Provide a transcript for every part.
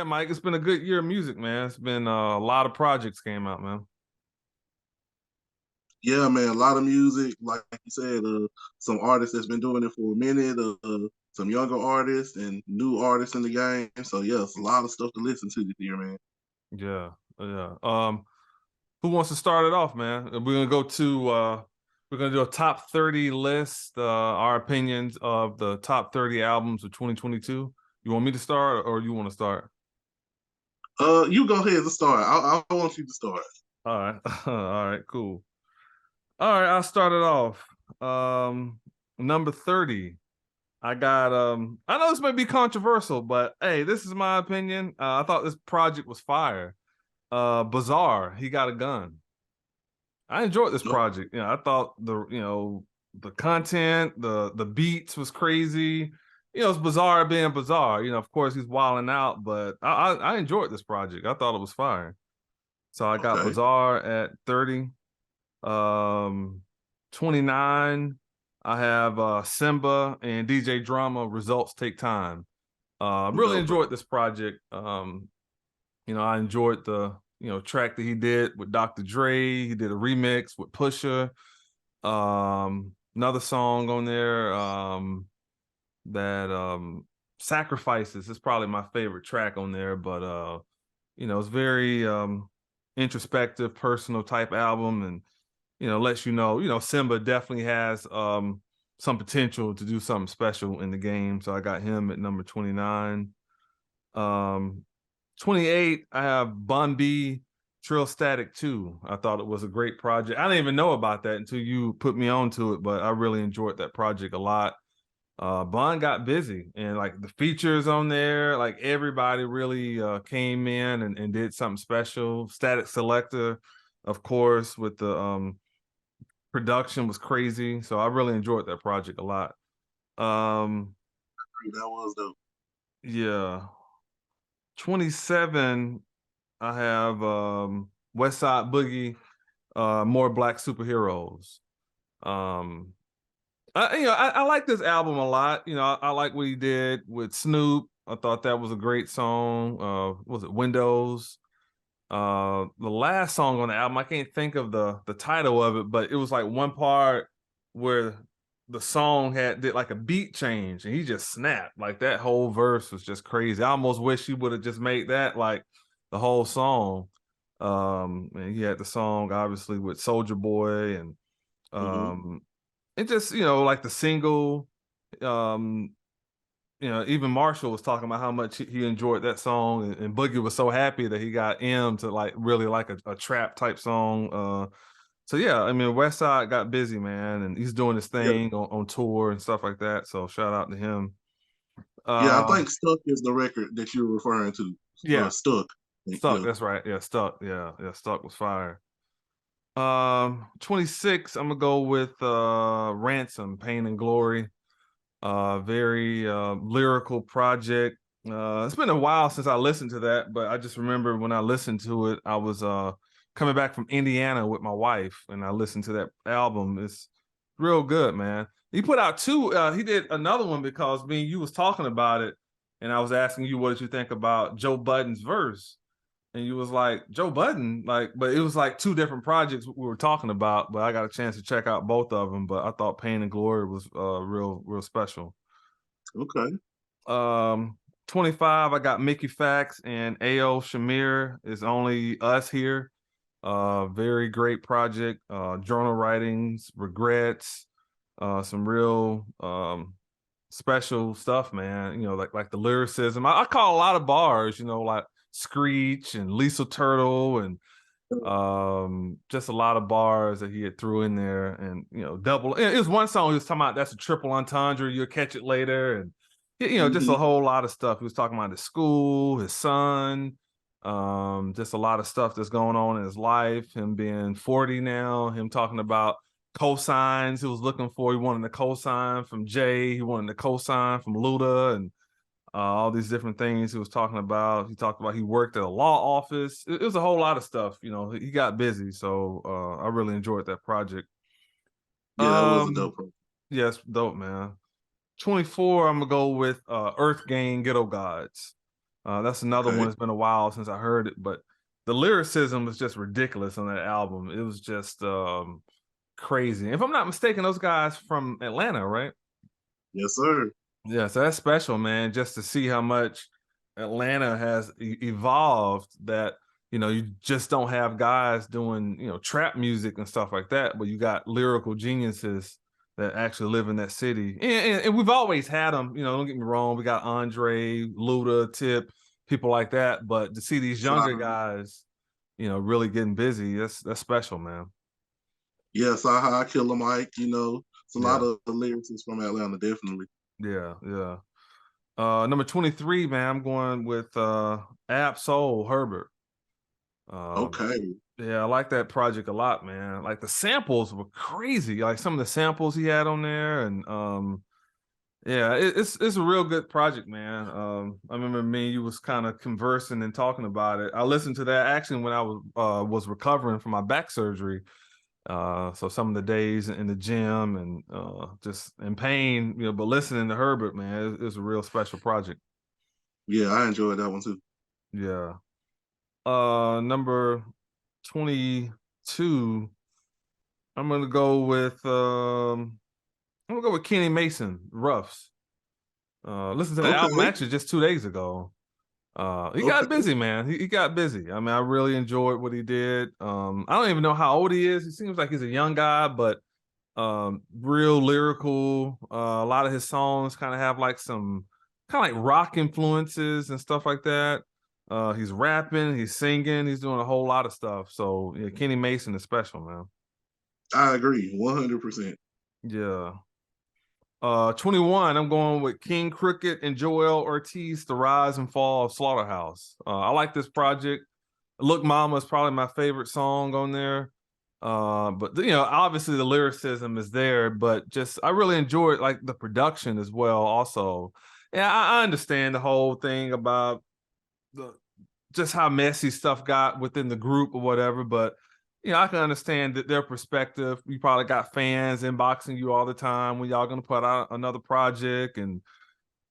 Yeah, Mike, it's been a good year of music, man. It's been a lot of projects came out, man. Yeah, man, a lot of music. Like you said, some artists that's been doing it for a minute. Some younger artists and new artists in the game. So yeah, it's a lot of stuff to listen to this year, man. Yeah, yeah. Who wants to start it off, man? We're gonna do a top 30 list, our opinions of the top 30 albums of 2022. You want me to start or you want to start? You go ahead and start. I want you to start. All right. All right, cool. All right, I'll start it off. Number 30. I know this may be controversial, but hey, this is my opinion. I thought this project was fire. Bizarre, he got a gun. I enjoyed this No, project. I thought the content, the beats was crazy. It's bizarre being bizarre. Of course he's wilding out, but I enjoyed this project. I thought it was fire. So I got okay. Bizarre at 30. 29. I have Simba and DJ Drama. Results Take Time. Really Dope. enjoyed this project. I enjoyed the track that he did with Dr. Dre. He did a remix with Pusha. Another song on there that Sacrifices is probably my favorite track on there, but it's very introspective, personal type album, and lets Simba definitely has some potential to do something special in the game. So I got him at number 29. 28, I have Bun B Trill Static 2. I thought it was a great project. I didn't even know about that until you put me on to it, but I really enjoyed that project a lot. Bun got busy and like the features on there, like everybody really came in and did something special. Static Selector, of course, with the production was crazy. So I really enjoyed that project a lot. Um, That was dope. yeah. 27, I have West Side Boogie, More Black Superheroes. Um, I like this album a lot. I like what he did with Snoop. I thought that was a great song. Was it Windows? The last song on the album, I can't think of the title of it, but it was like one part where the song did like a beat change and he just snapped. Like that whole verse was just crazy. I almost wish he would have just made that like the whole song. And he had the song obviously with Soldier Boy and Hmm. um it just, like the single, um, even Marshall was talking about how much he enjoyed that song, and Boogie was so happy that he got M to like really like a trap type song. So yeah, I mean West Side got busy, man, and he's doing his Yeah, thing on tour and stuff like that. So shout out to him. yeah. I Uh, think "Stuck" is the record that you're referring to. yeah, "Stuck." Stuck. Yeah. That's right. Yeah, Stuck. Yeah, yeah, Stuck was fire. 26. I'm gonna go with Ransom, Pain and Glory. Very lyrical project. It's been a while since I listened to that, but I just remember when I listened to it, I was coming back from Indiana with my wife, and I listened to that album. It's real good, man. He put out two. He did another one because me and you was talking about it, and I was asking you what did you think about Joe Budden's verse, and you was like Joe Budden, like, but it was like two different projects we were talking about. But I got a chance to check out both of them. But I thought Pain and Glory was real special. Okay. Um, 25, I got Mickey Fax and A.O. Shamir is Only Us Here. Very great project. Journal writings, regrets, some real special stuff, man. Like the lyricism. I call a lot of bars, like Screech and Lisa Turtle and just a lot of bars that he had threw in there and double it was one song he was talking about that's a triple entendre, you'll catch it later, and just a Hmm. whole lot of stuff. He was talking about his school, his son, just a lot of stuff that's going on in his life, him being 40 now, him talking about cosigns he was looking for. He wanted a cosign from Jay, he wanted a cosign from Luda, and all these different things he was talking about. He talked about he worked at a law office. It was a whole lot of stuff. He got busy, so I really enjoyed that project. Yeah, that was a Um, dope project. yes, dope, man. 24, I'm gonna go with Earth Gang Ghetto Gods. That's another Okay. one. It's been a while since I heard it, but the lyricism was just ridiculous on that album. It was just crazy. If I'm not mistaken, those guys from Atlanta, right? Yes, sir. Yeah, so that's special, man, just to see how much Atlanta has evolved that, you just don't have guys doing, trap music and stuff like that, but you got lyrical geniuses that actually live in that city. And we've always had them, don't get me wrong. We got Andre, Luda, Tip, people like that. But to see these younger Saha. guys, really getting busy, that's special, man. Yeah, Saha, Killer Mike. It's a lot Yeah, of lyricists from Atlanta, definitely. yeah, yeah. Number 23, man, I'm going with Ab Soul Herbert. Um, Okay. yeah, I like that project a lot, man. Like the samples were crazy. Like some of the samples he had on there, and yeah, it's a real good project, man. I remember me and you was kind of conversing and talking about it. I listened to that actually when I was recovering from my back surgery. So some of the days in the gym and just in pain, but listening to Herbert, man, it's a real special project. Yeah, I enjoyed that one too. Yeah. Number 22, I'm gonna go with Kenny Mason, Roughs. Listen to the album Okay. actually just 2 days ago. He got Okay. busy, man. He got busy. I mean, I really enjoyed what he did. I don't even know how old he is. He seems like he's a young guy, but real lyrical. A lot of his songs kind of have like some kind of like rock influences and stuff like that. He's rapping, he's singing, he's doing a whole lot of stuff. So yeah, Kenny Mason is special, man. I agree, 100%. Yeah. 21, I'm going with King Crooked and Joel Ortiz, The Rise and Fall of Slaughterhouse. I like this project. Look Mama is probably my favorite song on there. But obviously the lyricism is there, but just I really enjoyed like the production as well. Also, yeah, I understand the whole thing about the just how messy stuff got within the group or whatever, but I can understand that their perspective. You probably got fans inboxing you all the time when y'all gonna put out another project, and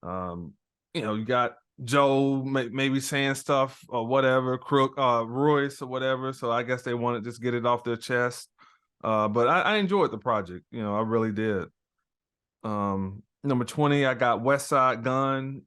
um, you got Joe maybe saying stuff or whatever, Crook, Royce or whatever. So I guess they want to just get it off their chest. But I enjoyed the project. I really did. Number 20, I got West Side Gun.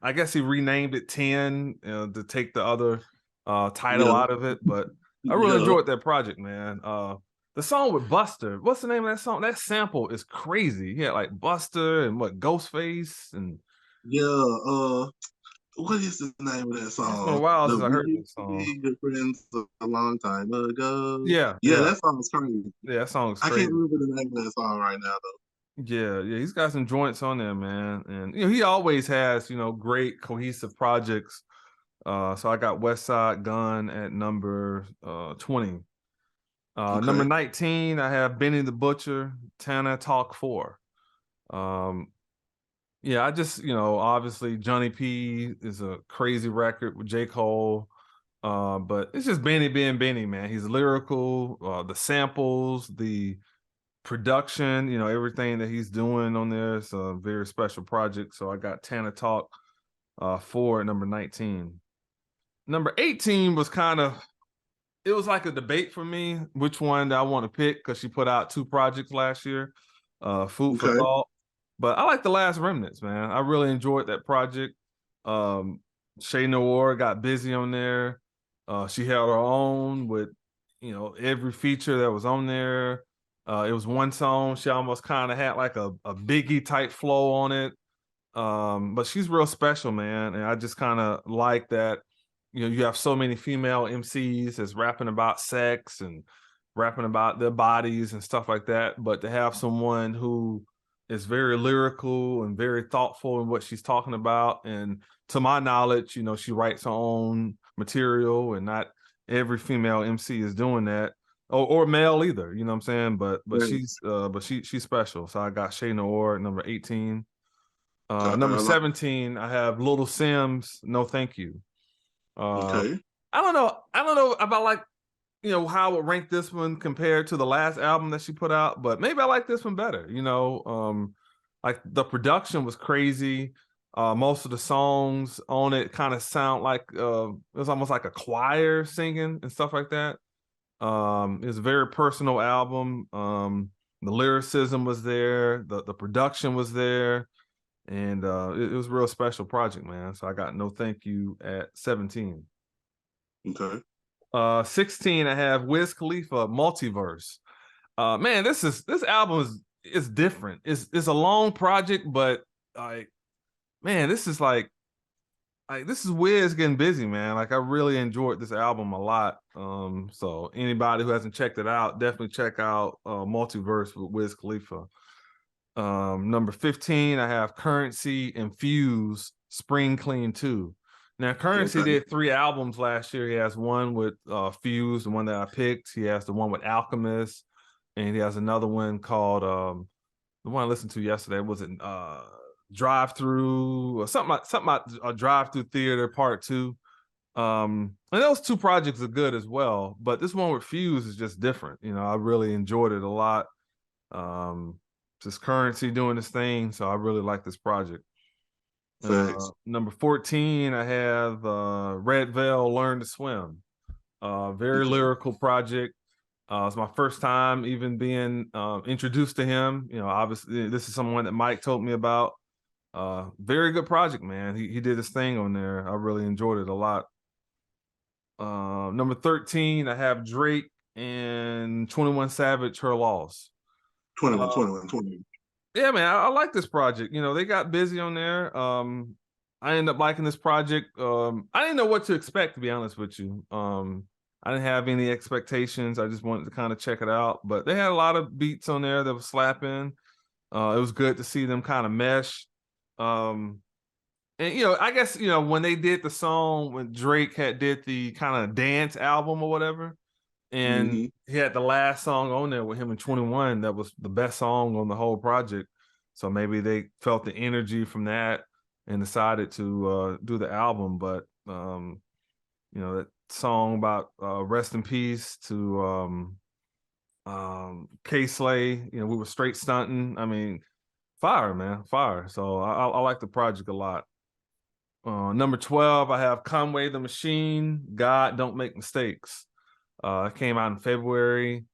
I guess he renamed it 10 to take the other title Yeah. out of it, but I really Yeah. enjoyed that project, man. The song with Buster, what's the name of that song? That sample is crazy. He had like Buster and what Ghostface, and Yeah. What is the name of that it's been a song? while The since I We heard Used this to song. Be Good Friends a long time ago. Yeah, Yeah, yeah, that song is crazy. yeah. That song is I can't crazy. remember the name of that song right now though. Yeah, yeah. He's got some joints on there, man, and he always has great cohesive projects. So I got West Side Gun at number 20. Number Okay. 19, I have Benny the Butcher, Tana Talk 4. Um, yeah, I just, obviously Johnny P is a crazy record with J. Cole. But it's just Benny being Benny, man. He's lyrical, the samples, the production, everything that he's doing on there. It's a very special project. So I got Tana Talk 4 at number 19. Number 18 was it was like a debate for me which one that I want to pick because she put out 2 projects last year. Food for Okay. thought. But I like The Last Remnants, man. I really enjoyed that project. Um, Shay Noir got busy on there. She held her own with, every feature that was on there. It was one song. She almost kind of had like a Biggie type flow on it. But she's real special, man. And I just kind of like that, you have so many female MCs that's rapping about sex and rapping about their bodies and stuff like that. But to have someone who is very lyrical and very thoughtful in what she's talking about. And to my knowledge, she writes her own material, and not every female MC is doing that. Or male either, you know what I'm saying? But Right. she's special. So I got Shay Noir, number 18. Number I like. 17, I have Little Sims, No Thank You. Uh, Okay. I don't know. I don't know about like, how I would rank this one compared to the last album that she put out, but maybe I like this one better. Like the production was crazy. Most of the songs on it kind of sound like it was almost like a choir singing and stuff like that. It's a very personal album. The lyricism was there, the production was there, and it was a real special project, man. So I got no thank you at 17. Okay. 16, I have Wiz Khalifa, Multiverse. Man, this album is different. It's a long project, but like, man, this is this is Wiz getting busy, man. Like, I really enjoyed this album a lot. So anybody who hasn't checked it out, definitely check out Multiverse with Wiz Khalifa. Number 15, I have Currency and Fuse, Spring Clean 2. Now, Currency Okay. did 3 albums last year. He has one with Fuse, the one that I picked. He has the one with Alchemist, and he has another one called the one I listened to yesterday. Was it Drive Through or something like a Drive Through Theater Part 2? And those 2 projects are good as well, but this one with Fuse is just different. You know, I really enjoyed it a lot. Just Currency doing this thing, so I really like this project. Number 14, I have Red Veil, Learn to Swim. Very lyrical project. It's my first time even being introduced to him. You know, obviously this is someone that Mike told me about. Very good project, man. He did his thing on there. I really enjoyed it a lot. Number 13, I have Drake and 21 Savage, Her Loss. 21. Yeah, man, I like this project. You know, they got busy on there. I ended up liking this project. I didn't know what to expect, to be honest with you. I didn't have any expectations. I just wanted to kind of check it out. But they had a lot of beats on there that was slapping. It was good to see them kind of mesh. And you know, I guess, you know, when they did the song, when Drake did the kind of dance album or whatever, and he had the last song on there with him in 21, that was the best song on the whole project. So maybe they felt the energy from that and decided to do the album. But you know, that song about rest in peace to K Slay, you know, we were straight stunting. I mean, fire, man, fire. So I like the project a lot. Number 12, I have Conway the Machine, God Don't Make Mistakes. It came out in February.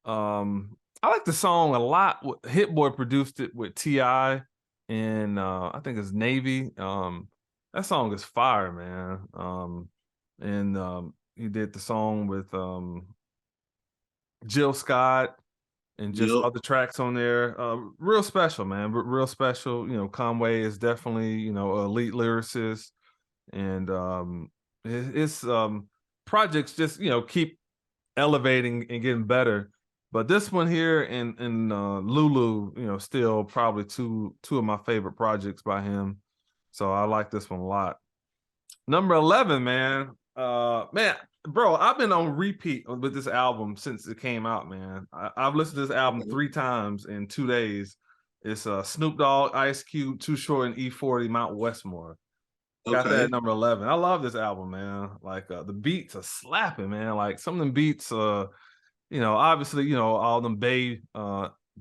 I like the song a lot. Hit Boy produced it with T.I. and I think it's Navy. That song is fire, man. And he did the song with Jill Scott and just other tracks on there. Real special, man. Real special. You know, Conway is definitely, you know, an elite lyricist, and his projects just, you know, keep elevating and getting better. But this one here and Lulu, you know, still probably two of my favorite projects by him. So I like this one a lot. Number 11, man. Man, bro, I've been on repeat with this album since it came out, man. I've listened to this album 3 times in 2 days. It's Snoop Dogg, Ice Cube, Too Short, and E40, Mount Westmore. Got that at number 11. I love this album, man. Like the beats are slapping, man. Like some of them beats, you know, obviously, you know, all them Bay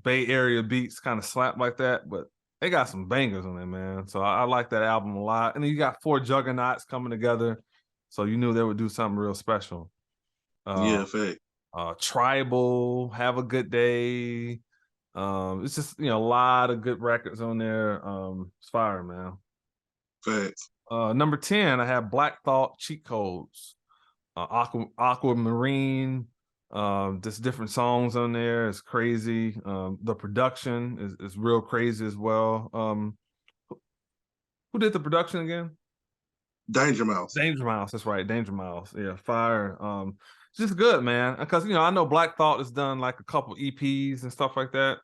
Area beats kind of slap like that, but they got some bangers on there, man. So I like that album a lot. And then you got 4 juggernauts coming together, so you knew they would do something real special. Fact. Tribal, Have a Good Day. It's just, you know, a lot of good records on there. It's fire, man. Facts. Number 10, I have Black Thought, Cheat Codes. Aquamarine. Just different songs on there. It's crazy. The production is real crazy as well. Who did the production again? Danger Mouse. Danger Mouse, that's right. Danger Mouse. Yeah, fire. It's just good, man. Because, you know, I know Black Thought has done like a couple EPs and stuff like that.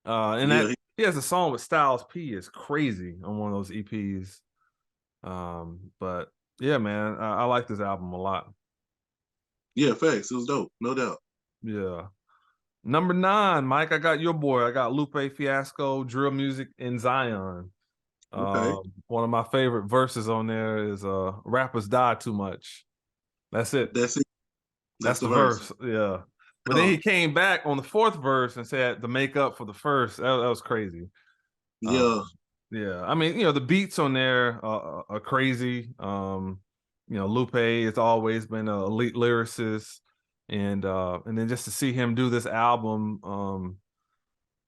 And that he has a song with Styles P is crazy on one of those EPs. But yeah, man, I like this album a lot. Yeah, facts. It was dope, no doubt. Yeah. Number 9, Mike, I got your boy. I got Lupe Fiasco, Drill Music in Zion. One of my favorite verses on there is rappers die too much. That's it. That's it. That's the verse. Yeah. But then he came back on the 4th verse and said to make up for the first. That was crazy. Yeah. Yeah, I mean, the beats on there are crazy. Lupe has always been an elite lyricist, and then just to see him do this album,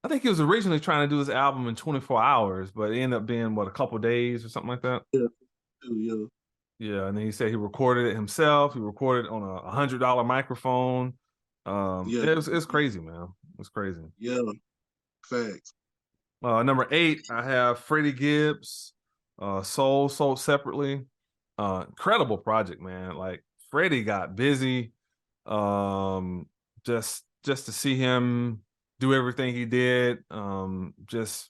I think he was originally trying to do this album in 24 hours, but it ended up being what, a couple days or something like that. Yeah, yeah, Yeah, and then he said he recorded it himself. He recorded it on a $100 microphone. yeah, It's crazy, man. It's crazy. yeah. Facts. Number 8, I have Freddie Gibbs, Soul Sold Separately. Incredible project, man. Like Freddie got busy. Um, just to see him do everything he did. Just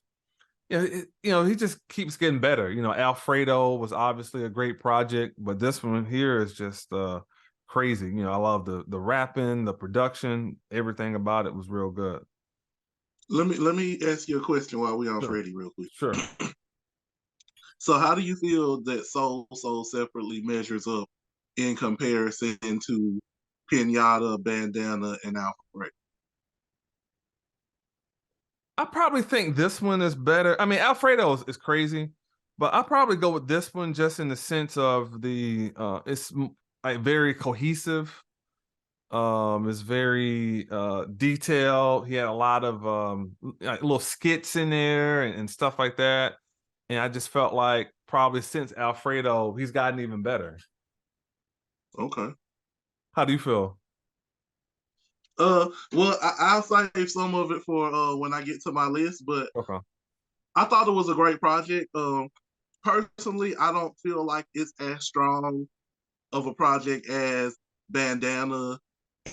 he just keeps getting better. Alfredo was obviously a great project, but this one here is just crazy. I love the rapping, the production, everything about it was real good. Let me ask you a question while we're on Sure. Freddie real quick. Sure. So how do you feel that Soul Separately measures up in comparison to Pinata, Bandana, and Alfred? I probably think this one is better. I mean, Alfredo is crazy, but I probably go with this one just in the sense of it's like very cohesive. It's very detailed. He had a lot of like little skits in there and stuff like that. And I just felt like probably since Alfredo, he's gotten even better. Okay. How do you feel? Well, I'll save some of it for when I get to my list, but Okay. I thought it was a great project. Personally, I don't feel like it's as strong of a project as Bandana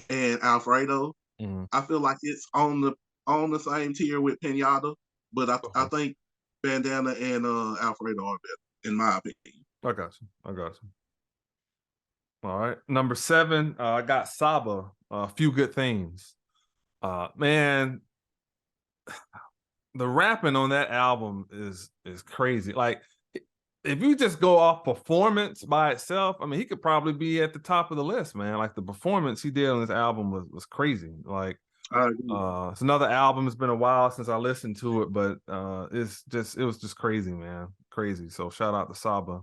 and Alfredo. Mm-hmm. I feel like it's on the same tier with Pinata, but I Okay. think Bandana and Alfredo are better, in my opinion. I got you. I got you. All right. Number 7, I got Saba, A Few Good Things. Man, the rapping on that album is crazy. Like, if you just go off performance by itself, I mean, he could probably be at the top of the list, man. Like the performance he did on this album was crazy. Like, it's another album. It's been a while since I listened to it, but it was just crazy, man. Crazy. So shout out to Saba.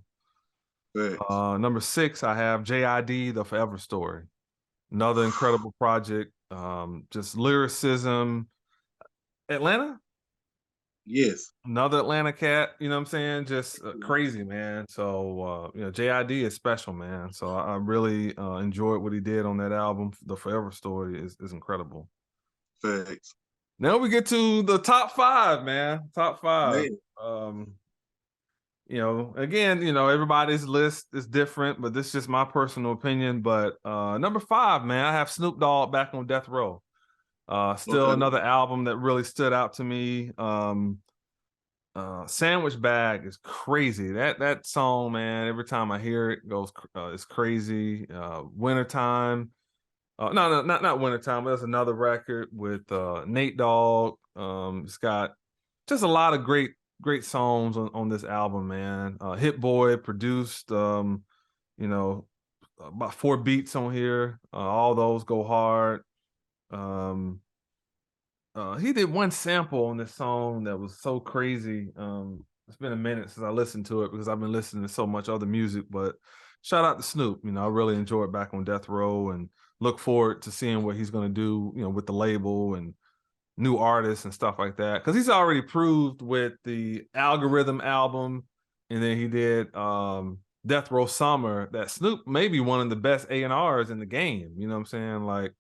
Number 6, I have JID, The Forever Story. Another incredible project. Just lyricism. Atlanta? Yes. Another Atlanta cat, you know what I'm saying? Just crazy, man. So, JID is special, man. So I really enjoyed what he did on that album. The Forever Story is incredible. Facts. Now we get to the top 5, man. Top 5. Man. Again, everybody's list is different, but this is just my personal opinion. But number 5, man, I have Snoop Dogg, Back on Death Row. Still another album that really stood out to me. Sandwich Bag is crazy. That song, man, every time I hear it goes it's crazy. Wintertime. No, not Wintertime, but there's another record with Nate Dogg. It's got just a lot of great songs on this album, man. Hit Boy produced about 4 beats on here. All those go hard. He did one sample on this song that was so crazy. It's been a minute since I listened to it because I've been listening to so much other music, but shout out to Snoop. I really enjoyed Back on Death Row and look forward to seeing what he's going to do, with the label and new artists and stuff like that. Because he's already proved with the Algorithm album, and then he did Death Row Summer that Snoop may be one of the best A&Rs in the game. You know what I'm saying? Like,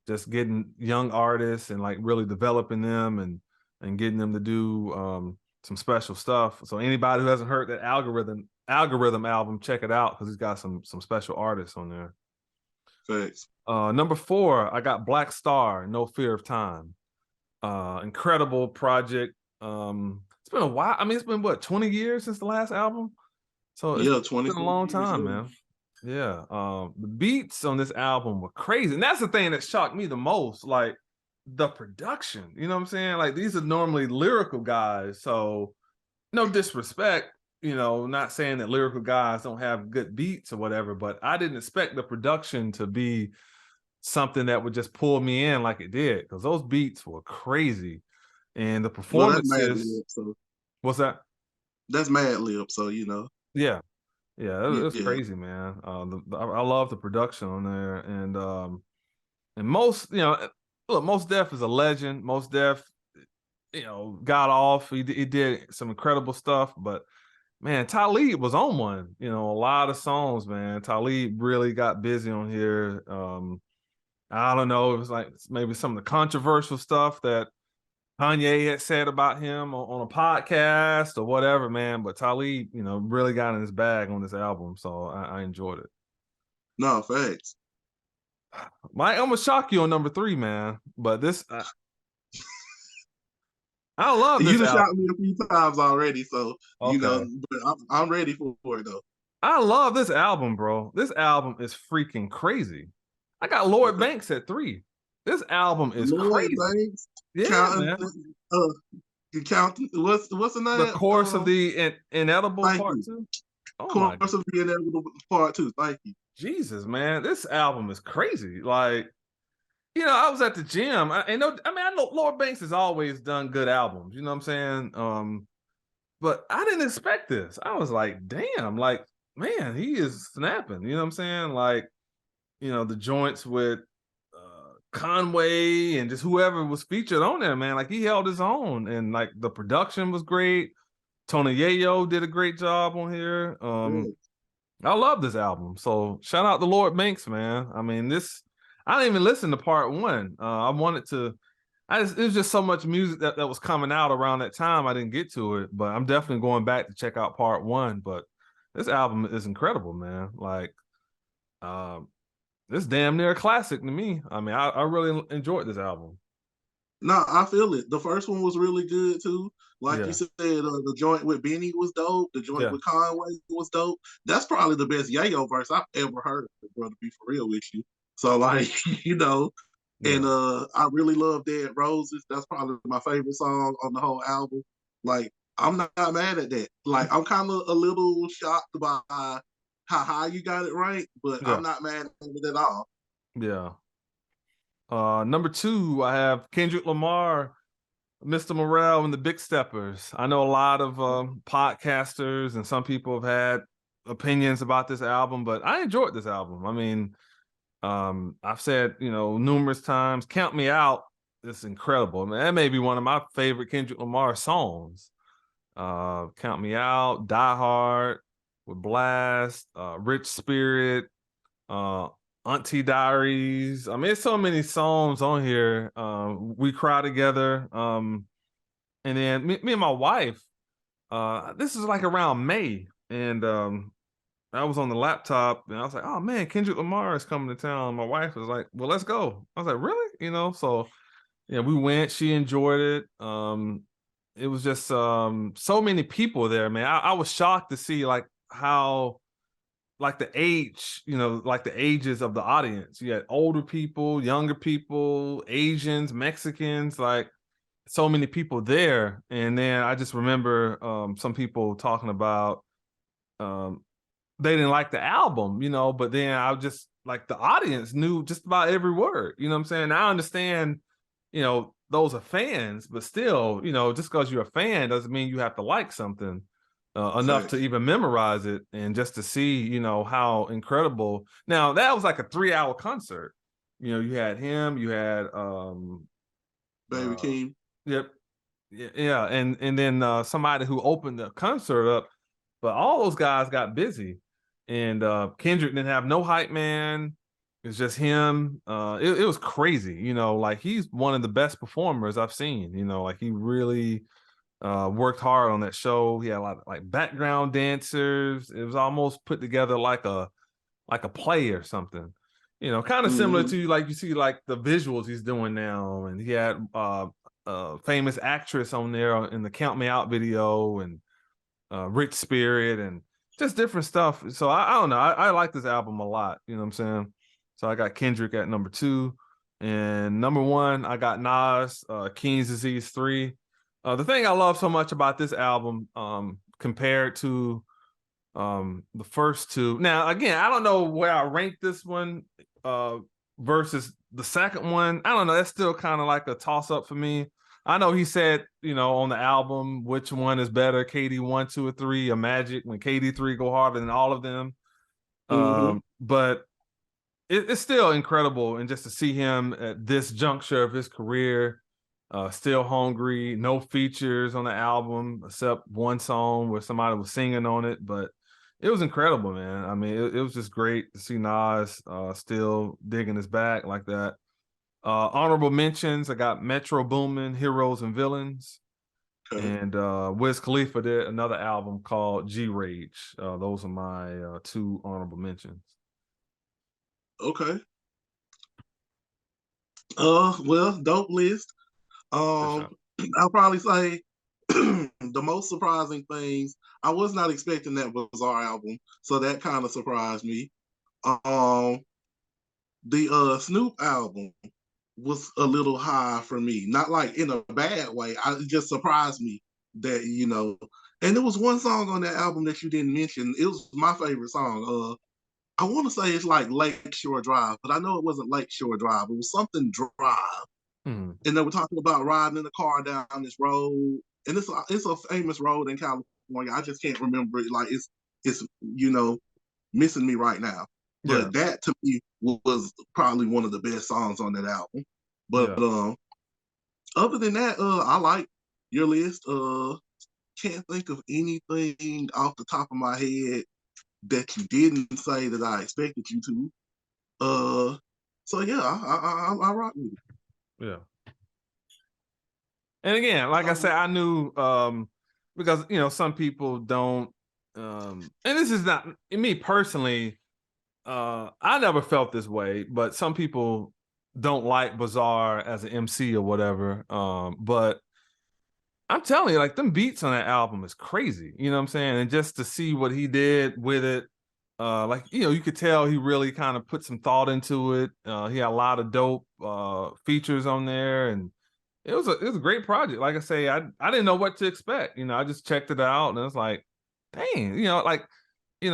just getting young artists and like really developing them and getting them to do some special stuff. So anybody who hasn't heard that Algorithm album, check it out because he's got some special artists on there. Thanks. Number 4, I got Black Star, No Fear of Time. Incredible project. It's been a while. I mean, it's been what, 20 years since the last album? So it's been a long time, man. Yeah. The beats on this album were crazy. And that's the thing that shocked me the most. Like the production. You know what I'm saying? Like these are normally lyrical guys. So no disrespect, not saying that lyrical guys don't have good beats or whatever, but I didn't expect the production to be something that would just pull me in like it did, because those beats were crazy. And the Well, that's mad. performances. So What's that? That's Mad Lib, so you know. Yeah, yeah, it's Yeah. crazy, man. I love the production on there, and most, look, Most Def is a legend. Most Def, got off. He did some incredible stuff, but man, Talib was on one. A lot of songs, man. Talib really got busy on here. I don't know. It was like maybe some of the controversial stuff that Kanye had said about him on a podcast or whatever, man. But Talib, really got in his bag on this album, so I enjoyed it. No, facts. Mike, I'm gonna shock you on number 3, man. But I love You this done album. shot me a few times already, so you know, Okay, but I'm ready for it though. I love this album, bro. This album is freaking crazy. I got Lloyd Okay. Banks at 3. This album is Lloyd crazy. Banks, Yeah, counting, man. uh, counting. What's the The name? course of the inedible Thank part you. 2. Oh my Course of the Inevitable Part Two. Thank you. Jesus, man. This album is crazy. Like, I was at the gym. I know Lloyd Banks has always done good albums. You know what I'm saying? But I didn't expect this. I was like, damn, like, man, he is snapping. You know what I'm saying? Like, the joints with Conway and just whoever was featured on there, man. Like, he held his own, and like the production was great. Tony Yayo did a great job on here. Yeah. I love this album. So shout out to Lloyd Banks, man. I mean, I didn't even listen to part 1. I wanted to. It was just so much music that was coming out around that time. I didn't get to it, but I'm definitely going back to check out part 1. But this album is incredible, man. Like, this damn near a classic to me. I mean, I really enjoyed this album. No, I feel it. The first one was really good too. Like you Yeah, said, the joint with Benny was dope. The joint yeah, with Conway was dope. That's probably the best Yayo verse I've ever heard, bro, to be for real with you. So like, you know, and yeah. I really love Dead Roses. That's probably my favorite song on the whole album. Like, I'm not mad at that. Like, I'm kind of a little shocked by how high you got it ranked, but Yeah, I'm not mad at it at all. yeah. Number 2, I have Kendrick Lamar, Mr. Morale, and the Big Steppers. I know a lot of podcasters and some people have had opinions about this album, but I enjoyed this album. I mean, I've said, numerous times, Count Me Out is incredible. Man, that may be one of my favorite Kendrick Lamar songs. Count Me Out, Die Hard with Blast, Rich Spirit, uh, Auntie Diaries. I mean, there's so many songs on here. We Cry Together. And then me and my wife, this is like around May, and I was on the laptop and I was like, oh man, Kendrick Lamar is coming to town. And my wife was like, well, let's go. I was like, really? So yeah, we went, she enjoyed it. It was just so many people there, man. I was shocked to see like how like the age, like the ages of the audience. You had older people, younger people, Asians, Mexicans, like so many people there. And then I just remember some people talking about um, they didn't like the album, but then I just like the audience knew just about every word. You know what I'm saying? I understand, those are fans, but still, just because you're a fan doesn't mean you have to like something enough to Facts. even memorize it, and just to see, how incredible. Now that was like a 3-hour concert. You had him, you had Baby uh, King. yep, yeah, and then somebody who opened the concert up, but all those guys got busy, and Kendrick didn't have no hype man. It's just him. It was crazy, like he's one of the best performers I've seen. Like he really worked hard on that show. He had a lot of like background dancers. It was almost put together like a play or something. Kind of similar Mm-hmm. to like you see like the visuals he's doing now, and he had famous actress on there in the Count Me Out video, and Rich Spirit, and just different stuff. So I don't know. I like this album a lot. You know what I'm saying? So I got Kendrick at number 2, and number 1 I got Nas, King's Disease 3. The thing I love so much about this album, compared to the first 2. Now again, I don't know where I rank this one versus the second one. I don't know. That's still kind of like a toss up for me. I know he said, on the album, which one is better, KD 1, 2, or 3, or Magic, when KD 3 go harder than all of them. Mm-hmm. But it's still incredible, and just to see him at this juncture of his career, still hungry, no features on the album except one song where somebody was singing on it, but it was incredible, man. I mean, it was just great to see Nas still digging his back like that. Honorable mentions, I got Metro Boomin, Heroes and Villains, Okay. and Wiz Khalifa did another album called G Rage. Those are my two honorable mentions. Okay. Well, dope list. For sure. I'll probably say the most surprising things. I was not expecting that Bizarre album, so that kind of surprised me. Um, the Snoop album was a little high for me, not like in a bad way. It just surprised me that And there was one song on that album that you didn't mention. It was my favorite song. I want to say it's like Lakeshore Drive, but I know it wasn't Lakeshore Drive. It was something Drive, Mhm. and they were talking about riding in the car down this road, and it's a famous road in California. I just can't remember it. Like it's missing me right now. Yeah, But that to me was probably one of the best songs on that album. But yeah. other than that, I like your list. Can't think of anything off the top of my head that you didn't say that I expected you to. So yeah, I rock with it. Yeah. And again, like I said, I knew because some people don't and this is not me personally, I never felt this way, but some people don't like Bizarre as an MC or whatever. But I'm telling you, like them beats on that album is crazy. You know what I'm saying? And just to see what he did with it, like you could tell he really kind of put some thought into it. He had a lot of dope features on there, and it was a great project. Like I say, I didn't know what to expect. I just checked it out, and it was like, dang, like it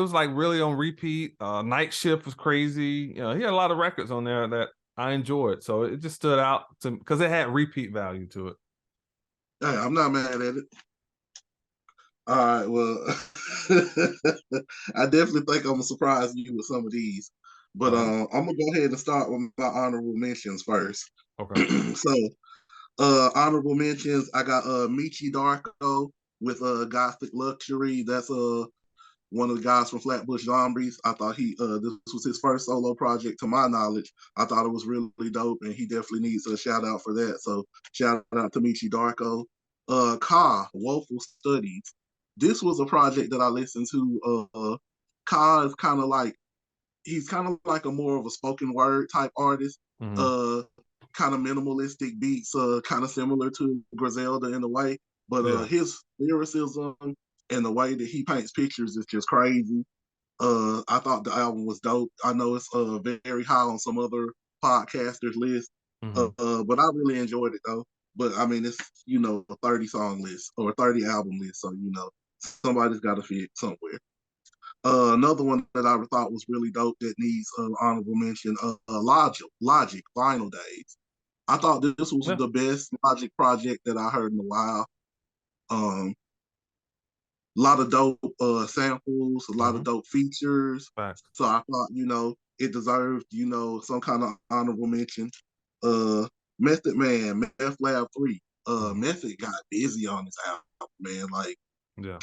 was like really on repeat. Night Shift was crazy. He had a lot of records on there that I enjoyed, so it just stood out to because it had repeat value to it. Hey, I'm not mad at it. All right, well, I definitely think I'm gonna surprise you with some of these, but All right. I'm gonna go ahead and start with my honorable mentions first. Okay. So, honorable mentions, I got Michi Darko with Gothic Luxury. That's one of the guys from Flatbush Zombies. I thought this was his first solo project to my knowledge. I thought it was really dope, and he definitely needs a shout out for that. So shout out to Michi Darko. Ka, Woeful Studies. This was a project that I listened to. Ka is kind of like he's kind of like a more of a spoken word type artist. Mm-hmm. Kind of minimalistic beats, kind of similar to Griselda in a way. But Yeah. his lyricism and the way that he paints pictures is just crazy. I thought the album was dope. I know it's very high on some other podcasters' list, Mm-hmm. but I really enjoyed it though. But I mean, it's a 30 song list or a 30 album list, so somebody's got to fit somewhere. Another one that I thought was really dope that needs honorable mention, Logic, Vinyl Days. I thought this was Yeah. the best Logic project that I heard in a while. A lot of dope samples, a lot Mm-hmm. of dope features. Facts. So I thought, it deserved, some kind of honorable mention. Uh, Method Man, Meth Lab 3. Mm-hmm. Method got busy on this album, man. Yeah.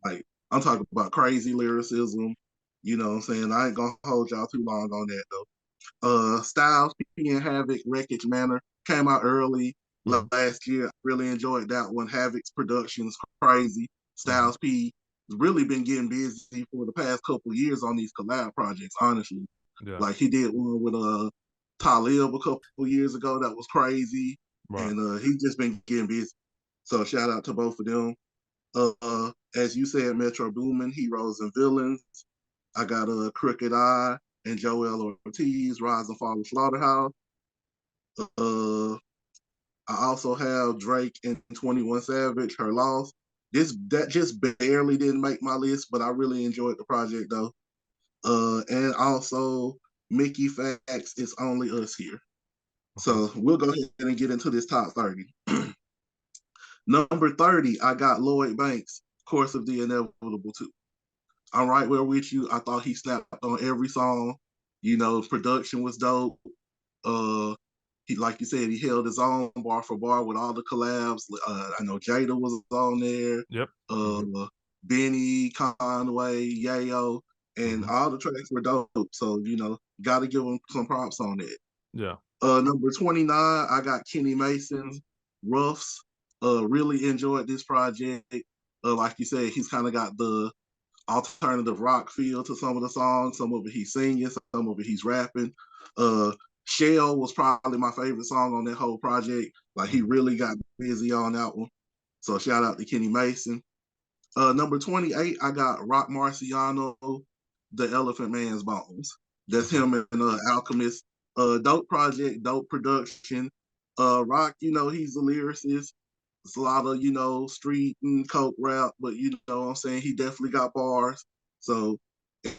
Like I'm talking about crazy lyricism. You know what I'm saying? I ain't gonna hold y'all too long on that though. Styles P and Havoc Wreckage Manor came out early Mm-hmm. last year. I really enjoyed that one. Havoc's production is crazy. Mm-hmm. Styles P has really been getting busy for the past couple of years on these collab projects, honestly. Yeah. Like he did one with Talib a couple of years ago that was crazy. Right. And he's just been getting busy. So shout out to both of them. As you said, Metro Boomin, Heroes and Villains. I got a Crooked Eye and Joel Ortiz, Rise and Fall of Slaughterhouse. Uh, I also have Drake and 21 Savage, Her Loss. That just barely didn't make my list, but I really enjoyed the project though. And also Mickey Facts, It's Only Us Here. So we'll go ahead and get into this top 30. Number 30, I got Lloyd Banks, Course of the Inevitable 2. I'm right where with you. I thought he snapped on every song. You know, production was dope. He, like you said, he held his own bar for bar with all the collabs. I know Jada was on there. Yep. Benny, Conway, Yayo, and all the tracks were dope. So, you know, got to give him some props on it. Yeah. Number 29, I got Kenny Mason's Roughs. Really enjoyed this project. Like you said, he's kind of got the alternative rock feel to some of the songs. Some of it he's singing, some of it he's rapping. Shell was probably my favorite song on that whole project. Like he really got busy on that one. So shout out to Kenny Mason. Number 28, I got Rock Marciano, The Elephant Man's Bones. That's him and Alchemist. Dope project, dope production. Rock, you know, he's a lyricist. It's a lot of, you know, street and coke rap, but you know what I'm saying? He definitely got bars. So,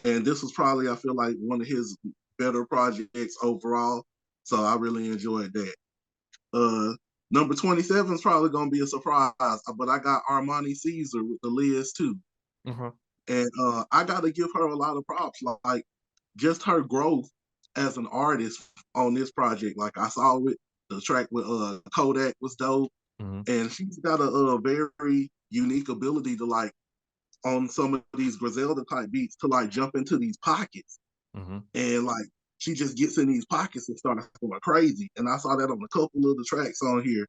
and this was probably, I feel like, one of his better projects overall. So I really enjoyed that. Number 27 is probably going to be a surprise, but I got Armani Caesar with the Liz too. And I got to give her a lot of props. Like, just her growth as an artist on this project. Like, I saw it, the track with Kodak was dope. And she's got a very unique ability to, like, on some of these Griselda type beats, to like jump into these pockets. And like, she just gets in these pockets and starts going crazy. And I saw that on a couple of the tracks on here.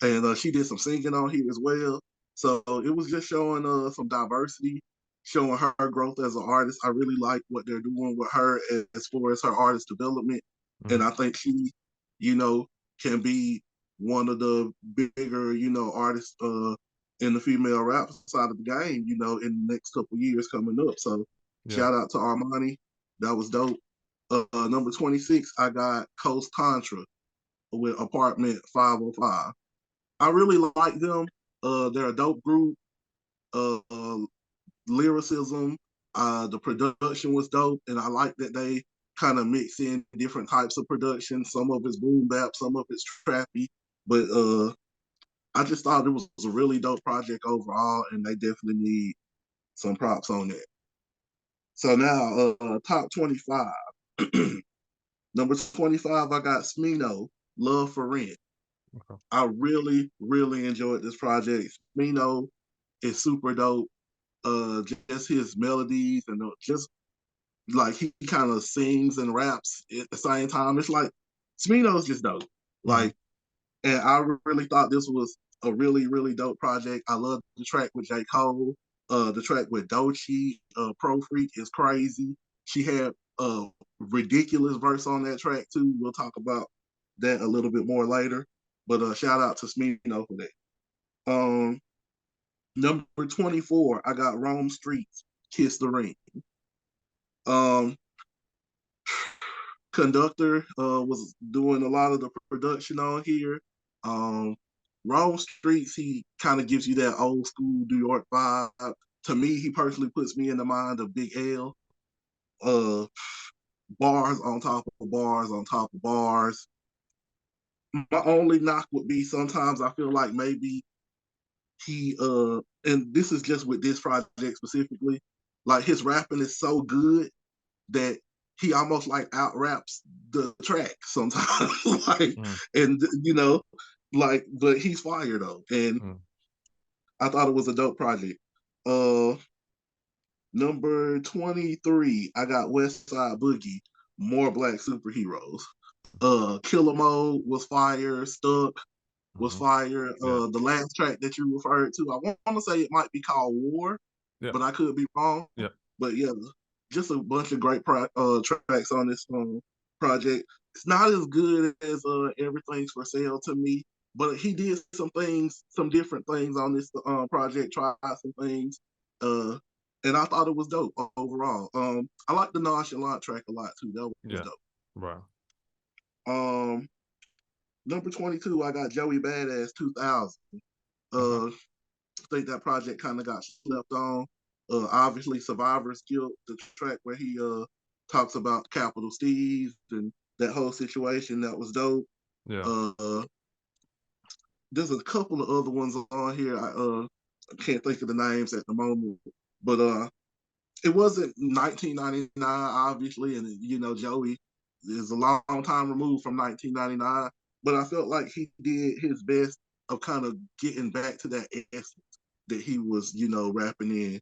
And she did some singing on here as well. So it was just showing some diversity, showing her growth as an artist. I really like what they're doing with her as far as her artist development. And I think she, you know, can be one of the bigger, you know, artists in the female rap side of the game, you know, in the next couple years coming up. So shout out to Armani. That was dope. Number 26, I got Coast Contra with Apartment 505. I really like them. They're a dope group. Lyricism, the production was dope, and I like that they kind of mix in different types of production. Some of it's boom bap, some of it's trappy, but I just thought it was a really dope project overall, and they definitely need some props on that. So now, top 25. Number 25, I got Smino, Love for Rent. I really, really enjoyed this project. Smino is super dope. Just his melodies and just like he kind of sings and raps at the same time. It's like Smino's just dope. Like, and I really thought this was a really, really dope project. I love the track with J. Cole. The track with Doechii, Pro Freak is crazy. She had a ridiculous verse on that track too. We'll talk about that a little bit more later. But shout out to Smino for that. Number 24, I got Rome Streets, Kiss the Ring. Conductor was doing a lot of the production on here. Rome Streets, he kind of gives you that old school New York vibe. To me, he personally puts me in the mind of Big L. Bars on top of bars on top of bars. My only knock would be sometimes I feel like maybe he and this is just with this project specifically, like his rapping is so good that he almost like out raps the track sometimes. Like, and you know, like, but he's fire though. And I thought it was a dope project. Number 23, I got West Side Boogie, More Black Superheroes. Killer Mode was fire, Stuck was fire. The last track that you referred to, I want to say it might be called War, but I could be wrong. But yeah, just a bunch of great tracks on this project. It's not as good as Everything's for Sale to me, but he did some things, some different things on this project, tried some things. And I thought it was dope overall. I like the Nonchalant track a lot too. That was dope. Right. Number 22, I got Joey Badass 2000. I think that project kind of got slept on. Obviously, Survivor's Guilt, the track where he talks about Capital Steve and that whole situation, that was dope. Yeah. There's a couple of other ones on here. I can't think of the names at the moment, but it wasn't 1999, obviously, and Joey is a long time removed from 1999. But I felt like he did his best of kind of getting back to that essence that he was, rapping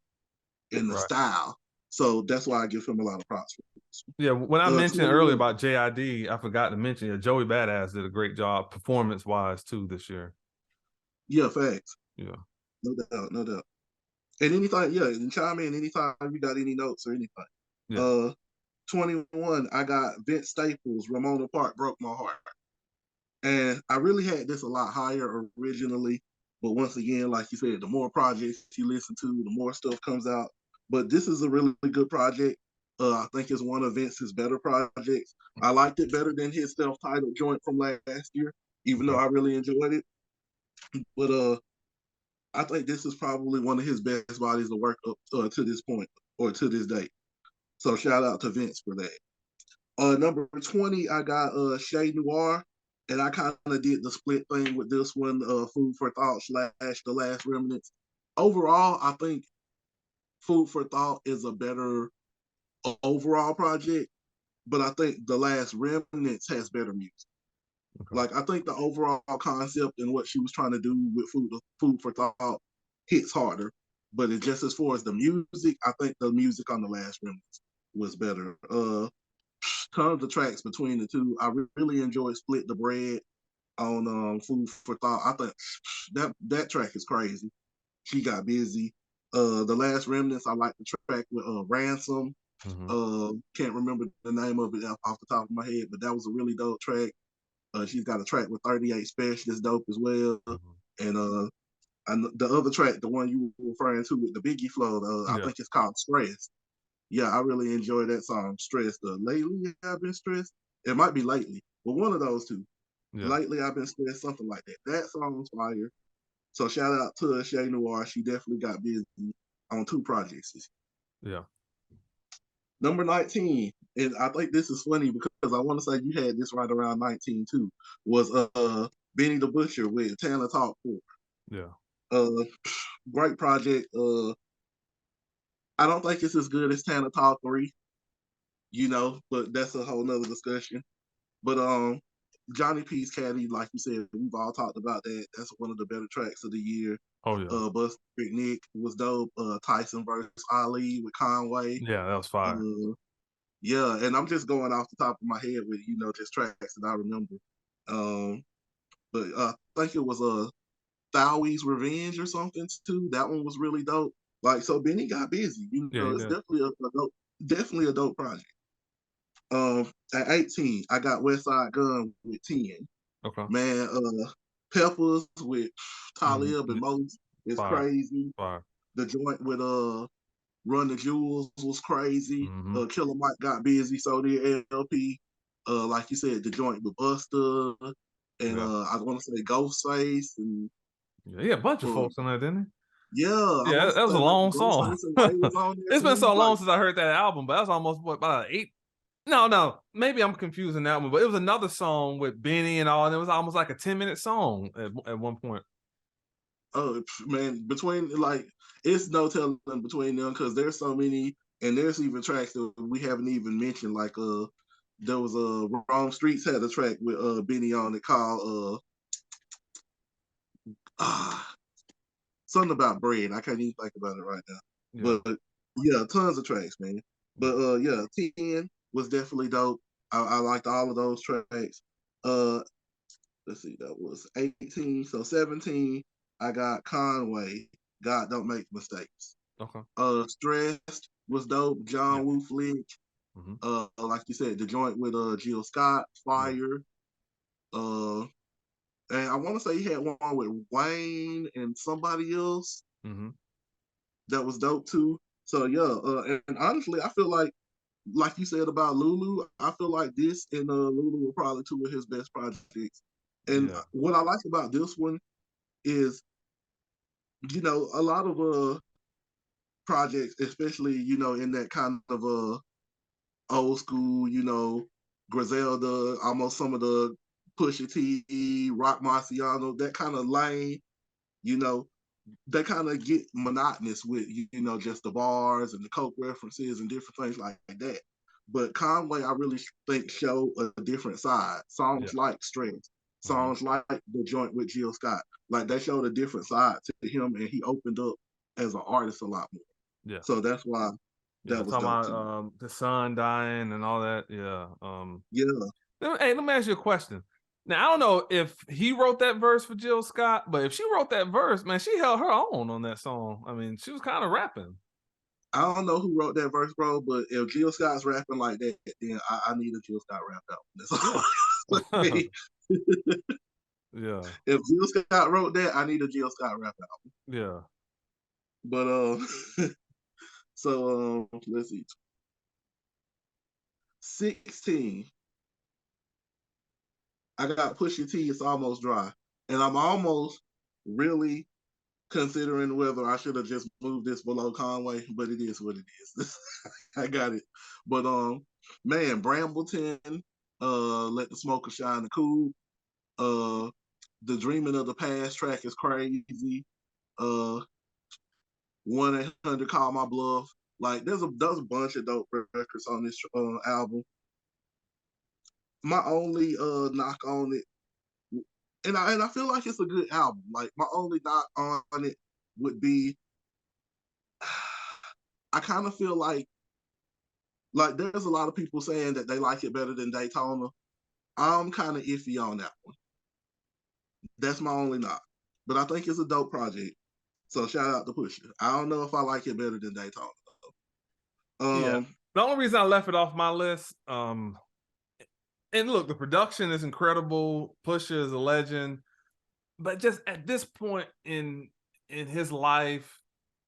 in the Right. style. So that's why I give him a lot of props for this. Yeah, when I mentioned earlier 21. about JID, I forgot to mention Joey Badass did a great job performance-wise too this year. Yeah, facts. Yeah. No doubt, no doubt. And anything, yeah, and chime in anytime you got any notes or anything. Yeah. 21, I got Vince Staples, Ramona Park Broke My Heart. And I really had this a lot higher originally. But once again, like you said, the more projects you listen to, the more stuff comes out. But this is a really good project. I think it's one of Vince's better projects. I liked it better than his self-titled joint from last year, even though Okay. I really enjoyed it. But I think this is probably one of his best bodies of work up to this point or to this date. So shout out to Vince for that. Number 20, I got Shay Noir, and I kind of did the split thing with this one, Food for Thought / The Last Remnants. Overall, I think Food for Thought is a better overall project, but I think The Last Remnants has better music. Okay. Like, I think the overall concept and what she was trying to do with Food for Thought hits harder. But it just as far as the music, I think the music on The Last Remnants was better. Tons of tracks between the two. I really enjoyed Split the Bread on Food for Thought. I think that track is crazy. She got busy. The Last Remnants, I like the track with Ransom. Can't remember the name of it off the top of my head, but that was a really dope track. She's got a track with 38 Special that's dope as well. And the other track, the one you were referring to with the Biggie flow, I think it's called Stress. Yeah, I really enjoy that song, Stressed. Lately, I've been stressed. It might be lately, but one of those two. Yeah. Lately, I've been stressed, something like that. That song was fire. So shout out to Shay Noir. She definitely got busy on 2 projects. Yeah. Number 19, and I think this is funny because I want to say you had this right around 19 too, was Benny the Butcher with Tana Talk 4. Yeah. Great project. I don't think it's as good as Tana Talk 3, but that's a whole nother discussion. But Johnny P's Caddy, like you said, we've all talked about that. That's one of the better tracks of the year. Oh yeah. Bust Nick was dope. Tyson versus Ali with Conway. Yeah, that was fire. Yeah, and I'm just going off the top of my head with just tracks that I remember. But I think it was Thowie's Revenge or something too. That one was really dope. Like, so Benny got busy. Yeah, he It's did. definitely a dope project. At 18, I got West Side Gun with 10. Okay. Man, Peppers with Talib and Moses is Fire. crazy. Fire. The joint with Run the Jewels was crazy. Killer Mike got busy, so did LP. Like you said, the joint with Buster and I want to say Ghostface and Yeah, a bunch of folks on there, didn't yeah, I Yeah, want to that was say a long song. Ghostface and Ray was on there It's been too. so long Like, since I heard that album, but that's almost about 8. No, maybe I'm confusing that one, but it was another song with Benny and all, and it was almost like a 10-minute song at one point. oh man, between like it's no telling between them because there's so many, and there's even tracks that we haven't even mentioned. Like there was Wrong Streets had a track with Benny on it called something about bread. I can't even think about it right now. Yeah. But yeah, tons of tracks, man. But yeah, 10 was definitely dope. I liked all of those tracks. Let's see, that was 18. So 17, I got Conway, God Don't Make Mistakes. Okay. Stressed was dope. John Woo Flick. Like you said, the joint with Jill Scott, Fire. And I want to say he had one with Wayne and somebody else that was dope too. So yeah, and honestly, I feel like you said about Lulu, I feel like this and Lulu were probably 2 of his best projects. And what I like about this one is, a lot of projects, especially in that kind of old school, Griselda, almost some of the Pusha T, Rock Marciano, that kind of lane, you know, they kind of get monotonous with, you know, just the bars and the coke references and different things like that. But Conway, I really think showed a different side. Songs like Strength, songs like The Joint with Jill Scott, like they showed a different side to him, and he opened up as an artist a lot more. Yeah. So that's why that was talking dope about the sun dying and all that. Yeah. Yeah. Hey, let me ask you a question. Now I don't know if he wrote that verse for Jill Scott, but if she wrote that verse, man, she held her own on that song. I mean, she was kind of rapping. I don't know who wrote that verse, bro, but if Jill Scott's rapping like that, then I need a Jill Scott rap album. That's all. Yeah. If Jill Scott wrote that, I need a Jill Scott rap album. Yeah. But so let's see. 16. I got Pusha T, It's Almost Dry. And I'm almost really considering whether I should have just moved this below Conway, but it is what it is. I got it. But man, Brambleton, Let the Smoker Shine the Cool, The Dreaming of the Past track is crazy. 1-800 Call My Bluff. Like there's a bunch of dope records on this album. My only knock on it, and I feel like it's a good album. Like my only knock on it would be, I kind of feel like there's a lot of people saying that they like it better than Daytona. I'm kind of iffy on that one. That's my only knock. But I think it's a dope project. So shout out to Pusha. I don't know if I like it better than Daytona. Yeah. The only reason I left it off my list, and look, the production is incredible. Pusha is a legend, but just at this point in his life,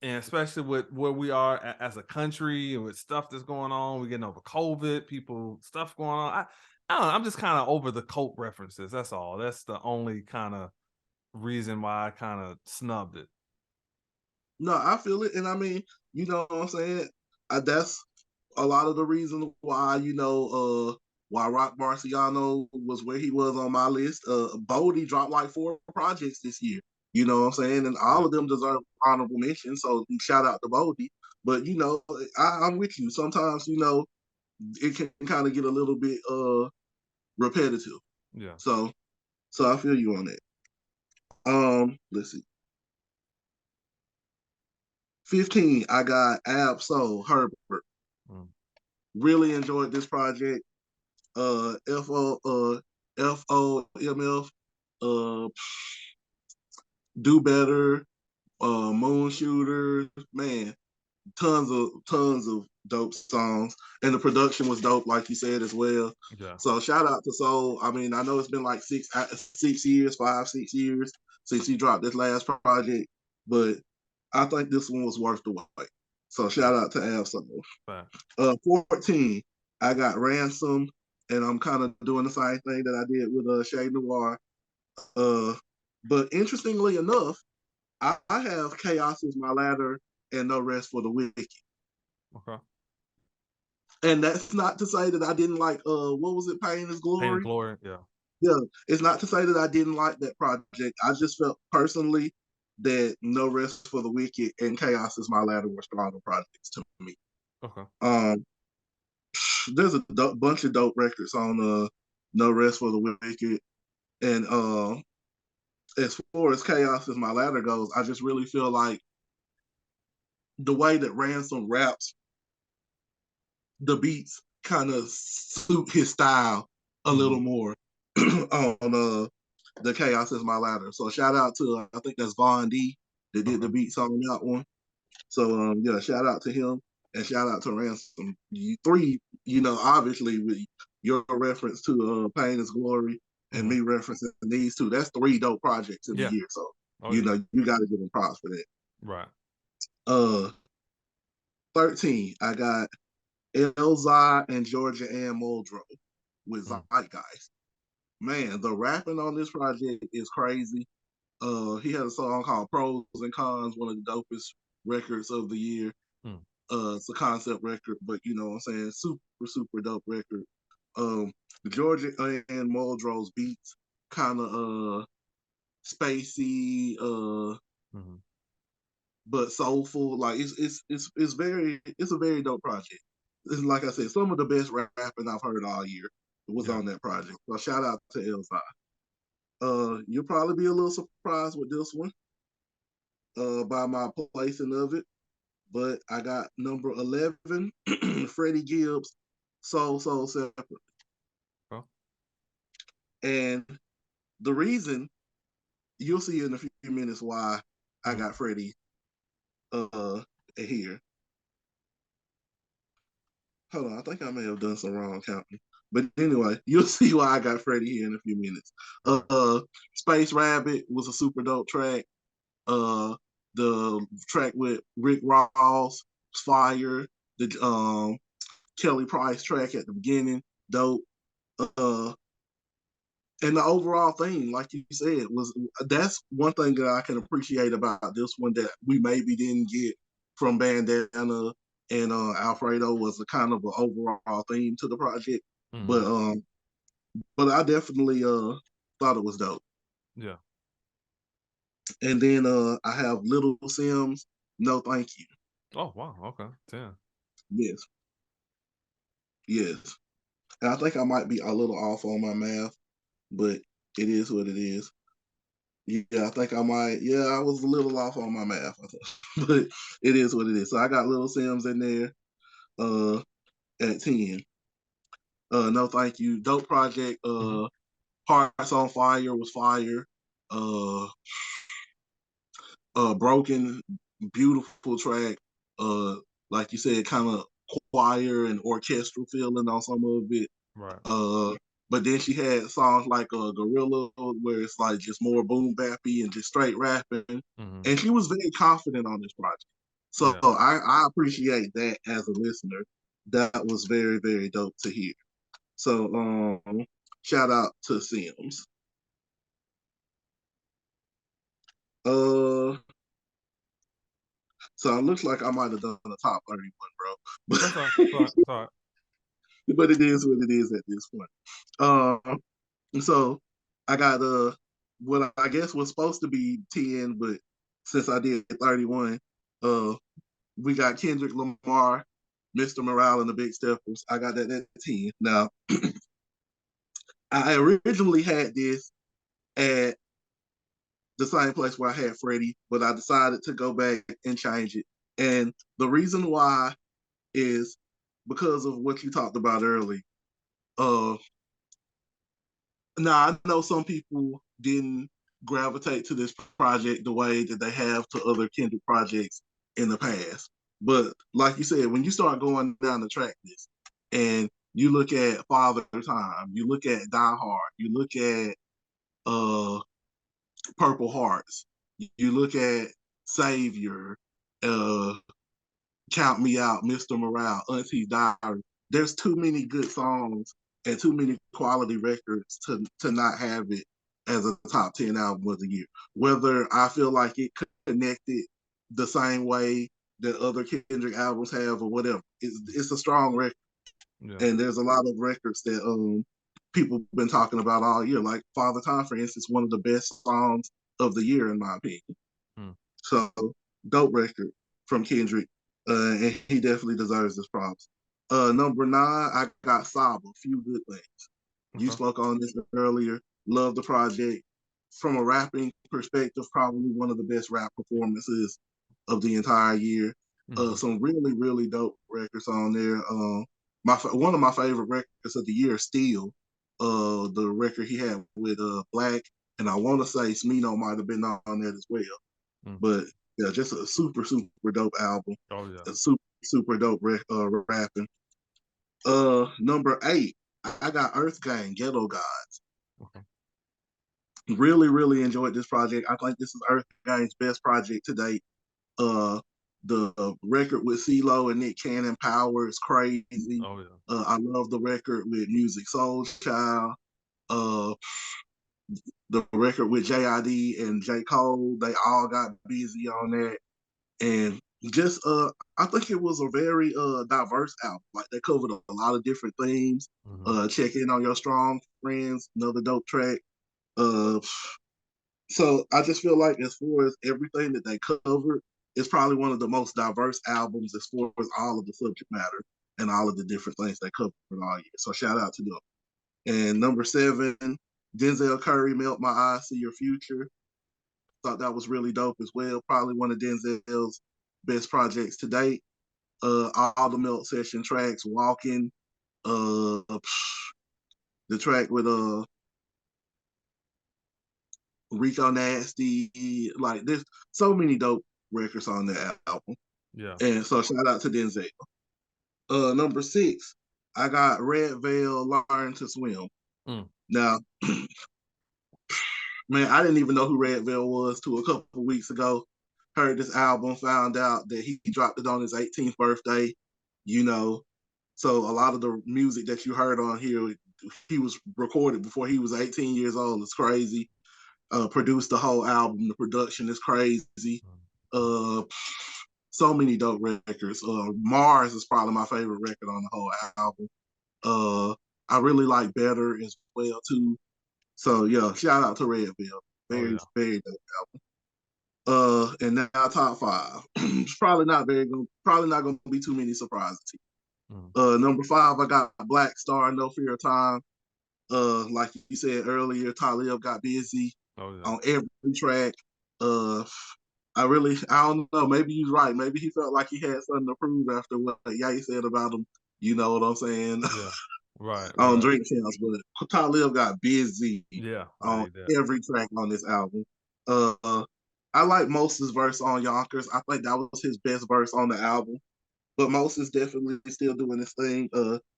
and especially with where we are as a country and with stuff that's going on, we're getting over COVID, stuff going on. I don't know, I'm just kind of over the cult references. That's all. That's the only kind of reason why I kind of snubbed it. No, I feel it, and I mean, you know what I'm saying. That's a lot of the reason why why Rock Marciano was where he was on my list. Bodie dropped like 4 projects this year. You know what I'm saying, and all of them deserve honorable mention. So shout out to Bodie. But you know, I'm with you. Sometimes it can kind of get a little bit repetitive. Yeah. So I feel you on that. Let's see. 15, I got Ab Soul Herbert. Really enjoyed this project. FOMF, Do Better, Moon Shooters, man, tons of dope songs, and the production was dope, like you said as well. Yeah. So shout out to Soul. I mean, I know it's been like 6 years, 5-6 years since he dropped this last project, but I think this one was worth the wait. So shout out to Ab Soul. 14, I got Ransom, and I'm kind of doing the same thing that I did with Shay Noir. But interestingly enough, I have Chaos is My Ladder and No Rest for the Wicked. Okay. And that's not to say that I didn't like what was it, Pain is Glory? Pain is Glory, yeah. Yeah, it's not to say that I didn't like that project. I just felt personally that No Rest for the Wicked and Chaos is My Ladder were stronger projects to me. Okay. There's a bunch of dope records on No Rest for the Wicked, and as far as Chaos is My Ladder goes, I just really feel like the way that Ransom raps, the beats kind of suit his style a little more on the Chaos is My Ladder. So shout out to I think that's Von D that did the beats on that one. So yeah, shout out to him and shout out to Ransom. You three, obviously with your reference to Pain is Glory and me referencing these two, that's 3 dope projects in the year. So you got to give them props for that. Right. 13, I got Elzai and Georgia Ann Muldrow with Zeitgeist. Man, the rapping on this project is crazy. He had a song called Pros and Cons, one of the dopest records of the year. It's a concept record, but you know what I'm saying, super, super dope record. The Georgia and Muldrow's beats kind of spacey, Mm-hmm. but soulful. Like it's a very dope project. It's, like I said, some of the best rapping I've heard all year was on that project. So shout out to Elzai. You'll probably be a little surprised with this one, by my placing of it. But I got number 11, Freddie Gibbs, Soul Separate. Oh. And the reason, you'll see in a few minutes why I got Freddie here. Hold on, I think I may have done some wrong counting. But anyway, you'll see why I got Freddie here in a few minutes. Space Rabbit was a super dope track. The track with Rick Ross was fire. The Kelly Price track at the beginning, dope. And the overall theme, like you said, that's one thing that I can appreciate about this one that we maybe didn't get from Bandana and Alfredo, was a kind of an overall theme to the project. Mm-hmm. But I definitely thought it was dope. Yeah. And then I have Little Sims, No Thank You. Oh wow. Okay. 10. Yes, yes. And I think I might be a little off on my math, but it is what it is. Yeah, I think I might. Yeah, I was a little off on my math, but it is what it is. So I got Little Sims in there at 10. No Thank You. Dope project. Mm-hmm. Hearts on Fire was fire. Uh, Broken, beautiful track. Uh, like you said, kind of choir and orchestral feeling on some of it. Right. But then she had songs like Gorilla, where it's like just more boom bappy and just straight rapping. Mm-hmm. And she was very confident on this project. So Yeah. I appreciate that as a listener. That was very, very dope to hear. So shout out to Sims. Uh so it looks like I might have done a top 31, bro. That's all right. That's all right. That's all right. But it is what it is at this point. So I got what I guess was supposed to be 10, but since I did 31, we got Kendrick Lamar, Mr. Morale and the Big Steppers. I got that at 10. Now, I originally had this at the same place where I had Freddie, but I decided to go back and change it. And the reason why is because of what you talked about earlier. Uh, Now, I know some people didn't gravitate to this project the way that they have to other Kendrick projects in the past. But like you said, when you start going down the track list and you look at Father Time, you look at Die Hard, you look at uh, Purple Hearts, you look at Savior, uh, Count Me Out, Mr. Morale, Auntie's Diary. There's too many good songs and too many quality records to not have it as a top 10 album of the year. Whether I feel like it connected the same way that other Kendrick albums have or whatever, it's a strong record. Yeah. And there's a lot of records that people have been talking about all year. Like Father Time, for instance, one of the best songs of the year, in my opinion. So, dope record from Kendrick. And he definitely deserves this props. Number 9, I got Saba, Few Good Things. You spoke on this earlier. Love the project. From a rapping perspective, probably one of the best rap performances of the entire year. Some really, really dope records on there. One of my favorite records of the year, Steel, the record he had with Black, and I want to say Smino might have been on that as well. But yeah, just a super, super dope album. Oh yeah. A super, super dope rapping. Number 8, I got Earth Gang, Ghetto Gods. Really, really enjoyed this project. I think this is Earth Gang's best project to date. The record with CeeLo and Nick Cannon, Power, is crazy. Oh yeah. I love the record with Music Soul Child. The record with JID and J. Cole, they all got busy on that. And just I think it was a very diverse album. Like they covered a lot of different themes. Check in on your strong friends, another dope track. Uh, so I just feel like as far as everything that they covered, it's probably one of the most diverse albums as far as all of the subject matter and all of the different things they covered all year. So shout out to them. And number 7, Denzel Curry, Melt My Eyes, See Your Future. Thought that was really dope as well. Probably one of Denzel's best projects to date. All the Melt session tracks, Walking, uh, the track with Rico Nasty, like there's so many dope records on that album. Yeah. And so shout out to Denzel. Number 6, I got Red Veil, Learn to Swim. Now, man, I didn't even know who Red Veil was till a couple of weeks ago. Heard this album, found out that he dropped it on his 18th birthday, you know. So a lot of the music that you heard on here, he was recorded before he was 18 years old. It's crazy. Produced the whole album. The production is crazy. So many dope records. Mars is probably my favorite record on the whole album. I really like Better as well too. So yeah, shout out to Redville. Very, very dope album. And now top 5. It's probably not gonna be too many surprises to you. Number 5, I got Black Star, No Fear of Time. Like you said earlier, Talib got busy on every track. I don't know. Maybe he's right. Maybe he felt like he had something to prove after what Ye said about him. You know what I'm saying? Yeah. Right. On Drink Champs, but Talib got busy on that. every track on this album. I like Moses' verse on Yonkers. I think that was his best verse on the album. But Moses definitely still doing this thing.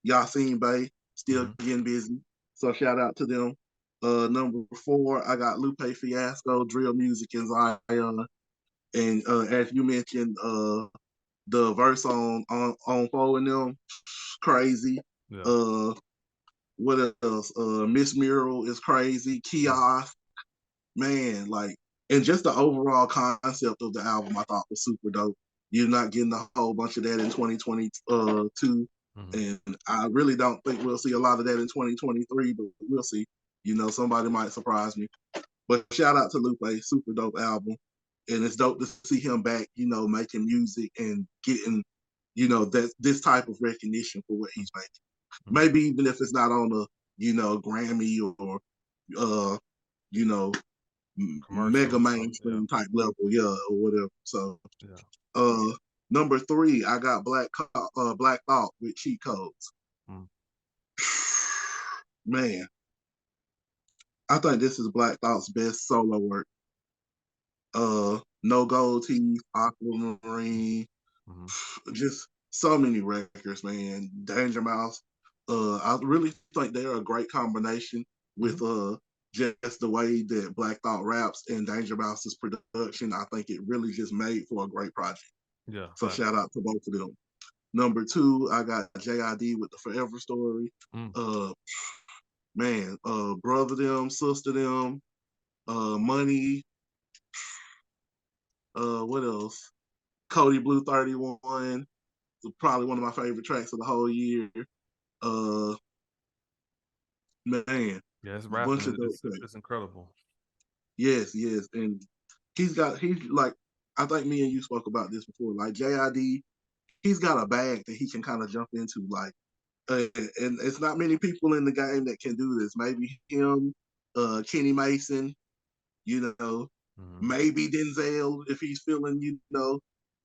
Yasin Bey still getting busy. So shout out to them. Number 4, I got Lupe Fiasco, Drill Music in Zion. And as you mentioned, the verse on Foe and them, crazy. Yeah. What else? Miss Mural is crazy. Kiosk, man, like, and just the overall concept of the album I thought was super dope. You're not getting a whole bunch of that in 2022. And I really don't think we'll see a lot of that in 2023, but we'll see. You know, somebody might surprise me. But shout out to Lupe, super dope album. And it's dope to see him back, you know, making music and getting, you know, this type of recognition for what he's making. Maybe even if it's not on a, you know, Grammy or you know, mega mainstream type level, or whatever. So number 3, I got Black Thought with Cheat Codes. Man, I think this is Black Thought's best solo work. No Gold Teeth, Aquamarine, just so many records, man. Danger Mouse. I really think they're a great combination with just the way that Black Thought raps and Danger Mouse's production. I think it really just made for a great project. Yeah. So shout out to both of them. Number 2, I got JID with the Forever Story. Man, brother them, sister them, money. What else? Cody Blue 31. Probably one of my favorite tracks of the whole year. Man. Yeah, it's rapping. It's incredible. Yes. And he's like, I think me and you spoke about this before. Like JID, he's got a bag that he can kind of jump into. Like, and it's not many people in the game that can do this. Maybe him, Kenny Mason, you know, maybe Denzel if he's feeling, you know,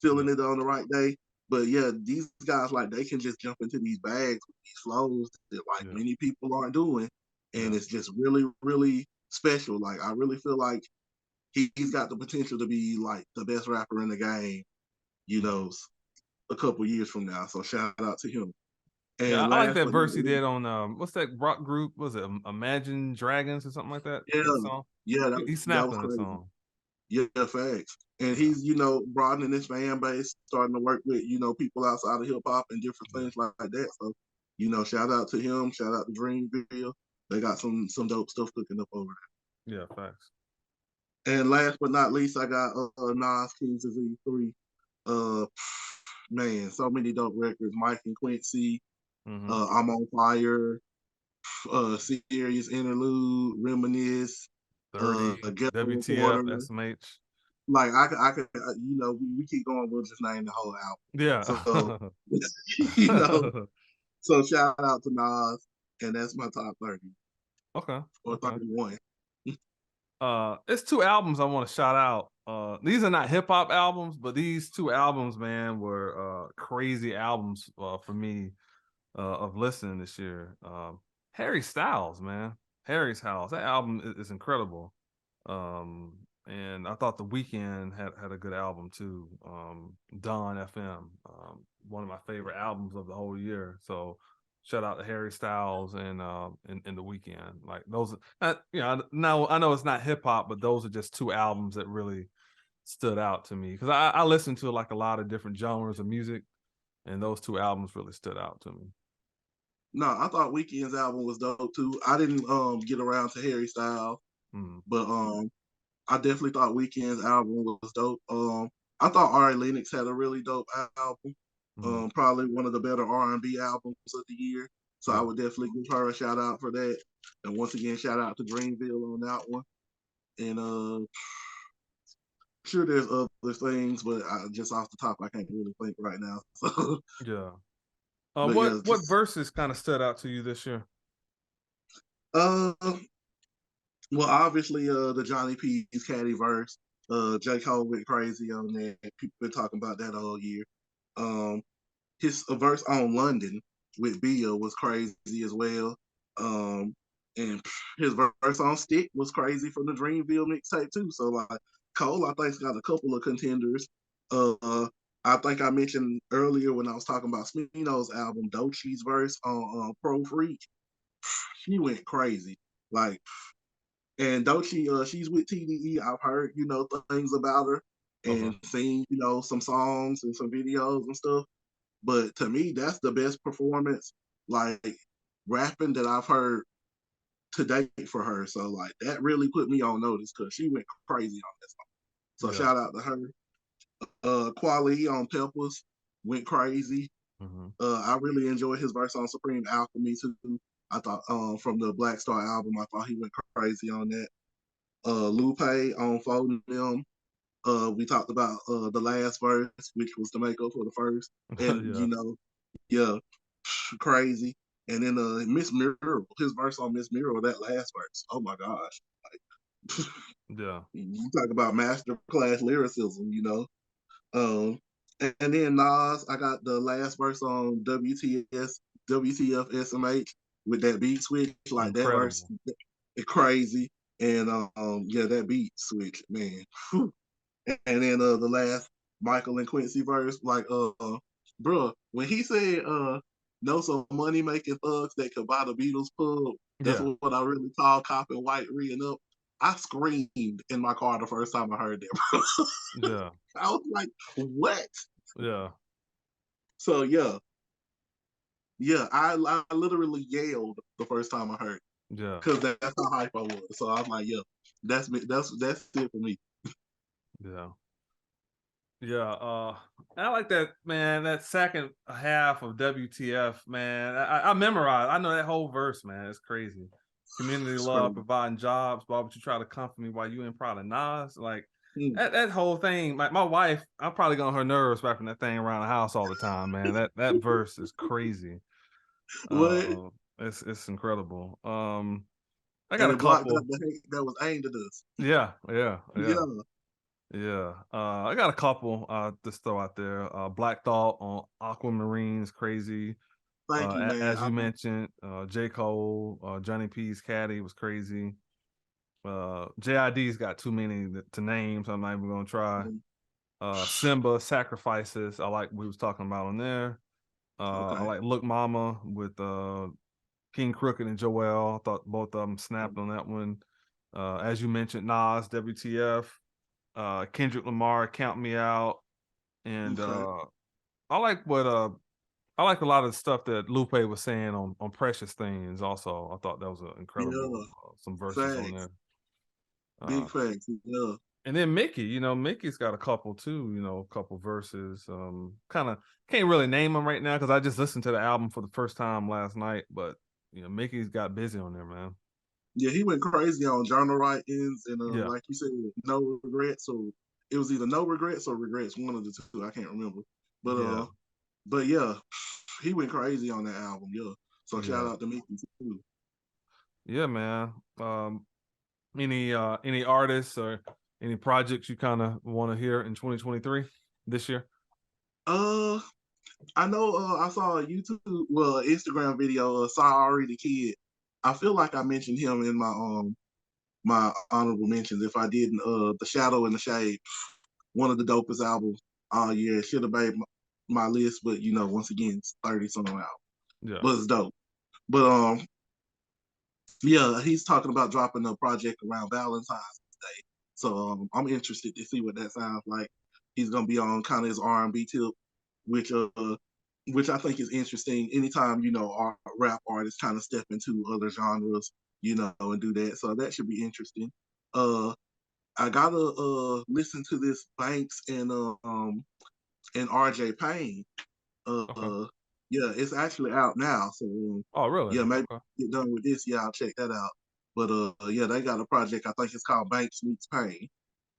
it on the right day. But yeah, these guys, like, they can just jump into these bags with these flows that like many people aren't doing, and it's just really, really special. Like, I really feel like he's got the potential to be like the best rapper in the game, you know, a couple years from now. So shout out to him. And I like that but verse he did on what's that rock group? Was it Imagine Dragons or something like that? Yeah, that song? that He snapped was on the crazy. song. Yeah, facts. And he's, you know, broadening his fan base, starting to work with, you know, people outside of hip hop and different things like that. So, you know, shout out to him, shout out to Dreamville. They got some dope stuff cooking up over there. Yeah, facts. And last but not least, I got Nas Kings of Z3. Uh, man, so many dope records. Mike and Quincy, Mm-hmm. I'm on Fire, Serious Interlude, Reminisce, 30, Ghetto WTF, Reporter. SMH. Like I could, we keep going. We'll just name the whole album. Yeah. So, you know, so shout out to Nas, and that's my top 30 Okay. or Okay. 31. It's two albums I want to shout out. These are not hip hop albums, but these two albums, man, were crazy albums for me of listening this year. Harry Styles, man, Harry's House. That album is incredible. And I thought The Weeknd had a good album too. Dawn FM, one of my favorite albums of the whole year. So shout out to Harry Styles and The Weeknd. Like those, now I know it's not hip hop, but those are just two albums that really stood out to me because I listen to like a lot of different genres of music, and those two albums really stood out to me. No, I thought Weeknd's album was dope too. I didn't get around to Harry Styles, but I definitely thought Weeknd's album was dope. I thought Ari Lennox had a really dope album. Probably one of the better R&B albums of the year. So I would definitely give her a shout out for that. And once again, shout out to Greenville on that one. And sure there's other things, but just off the top, I can't really think right now. So Yeah. but yeah, What verses kind of stood out to you this year? uh, well, obviously, the Johnny P's Caddy verse. J. Cole went crazy on that. People been talking about that all year. His verse on London with Bia was crazy as well. And his verse on Stick was crazy from the Dreamville mixtape too. So like Cole, I think's got a couple of contenders. I think I mentioned earlier when I was talking about Smino's album, Dochi's verse on Pro Freak. She went crazy. Like, and Dochi, she's with TDE. I've heard, things about her and seen, some songs and some videos and stuff. But to me, that's the best performance, like rapping that I've heard to date for her. So like that really put me on notice because she went crazy on this song. So shout out to her. Quality on Peppers went crazy. I really enjoyed his verse on Supreme Alchemy too. I thought from the Black Star album, I thought he went crazy on that. Lupe on Folding Them. We talked about the last verse, which was the makeup for the first. And yeah, crazy. And then Miss Miracle, his verse on Miss Miracle, that last verse. Oh my gosh. Like, Yeah. You talk about master class lyricism, and then Nas, I got the last verse on WTF SMH with that beat switch. Like Incredible. that verse is crazy. And yeah, that beat switch, man. Whew. And then the last Michael and Quincy verse, like bro, when he said know some money making thugs that could buy the Beatles pub, that's what I really call Cop and White reading up. I screamed in my car the first time I heard that. Yeah. I was like, what? Yeah. So yeah. Yeah, I literally yelled the first time I heard it. Yeah. Because that's how hype I was. So I was like, yeah, that's it for me. Yeah. Yeah, I like that, man. That second half of WTF, man. I memorized. I know that whole verse, man. It's crazy. Community love, providing jobs. Why would you try to comfort me while you in probably Nas? Like that whole thing. My wife, I'm probably got on her nerves wrapping that thing around the house all the time, man. That verse is crazy. What? It's incredible. I got And a it blocked couple. out the hate that was aimed at us. Yeah. Yeah. Yeah, I got a couple to throw out there. Black Thought on Aquamarines, crazy. Thank you, man. As you mentioned, J. Cole, Johnny P's Caddy was crazy. JID's got too many to name, so I'm not even gonna try. Simba, Sacrifices, I like we was talking about on there. I like Look Mama with King Crooked and Joel. I thought both of them snapped on that one. As you mentioned, Nas, WTF. Kendrick Lamar, Count Me Out, and I like a lot of the stuff that Lupe was saying on Precious Things. Also, I thought that was an incredible some verses on there. Big facts. Yeah. And then Mickey, Mickey's got a couple too, a couple verses. Kind of can't really name them right now because I just listened to the album for the first time last night. But Mickey's got busy on there, man. Yeah, he went crazy on journal writings and Yeah, like you said, no regrets. So it was either no regrets or regrets, one of the two. I can't remember. But yeah, but yeah, he went crazy on that album. Yeah. So shout yeah, out to Mickey too. yeah, man. Any artists or any projects you kind of want to hear in 2023 this year? Uh, I know. I saw a YouTube, well, Instagram video. Sorry the Kid. I feel like I mentioned him in my honorable mentions. If I didn't, The Shadow and the Shade, one of the dopest albums. Yeah, it should have made my list, but once again, it's 30 song album, Yeah. but it's dope. But yeah, he's talking about dropping a project around Valentine's Day, so I'm interested to see what that sounds like. He's gonna be on kind of his R&B tip, which which I think is interesting. Anytime our rap artists kind of step into other genres, and do that, so that should be interesting. Uh, I gotta listen to this Banks and RJ Payne. Okay. Yeah, it's actually out now. So Oh, really? yeah, maybe Okay. get done with this. Yeah, I'll check that out. But yeah, they got a project. I think it's called Banks Meets Payne. Okay.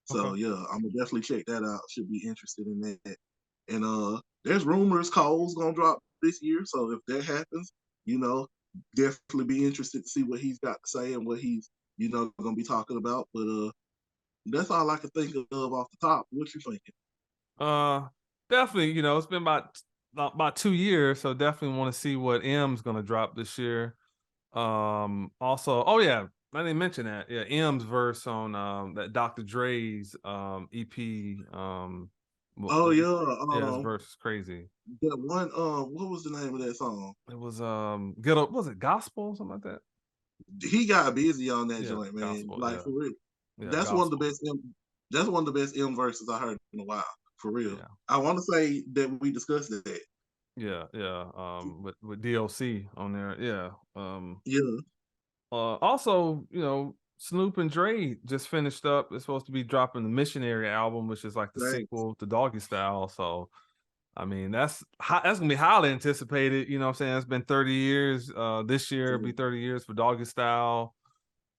So yeah, I'm gonna definitely check that out. Should be interested in that. And there's rumors Cole's gonna drop this year. So if that happens, you know, definitely be interested to see what he's got to say and what he's gonna be talking about. But that's all I can think of off the top. What you thinking? Uh, Definitely. It's been about 2 years, so definitely want to see what M's gonna drop this year. Also, oh yeah, I didn't mention that. Yeah, M's verse on that Dr. Dre's EP. Oh yeah, Yeah, his verse is crazy. that one. What was the name of that song? It was ghetto. Was it gospel, something like that? He got busy on that Yeah, joint, man. gospel. Like Yeah, for real. yeah, That's one of the gospel. best. That's one of the best M verses I heard in a while. For real. Yeah, I want to say that we discussed that. yeah, yeah. With DLC on there. Yeah. Yeah. Also, Snoop and Dre just finished up. It's supposed to be dropping the Missionary album, which is like the Thanks. sequel to Doggy Style. So, I mean, that's gonna be highly anticipated. You know what I'm saying? It's been 30 years. This year it'll be 30 years for Doggy Style.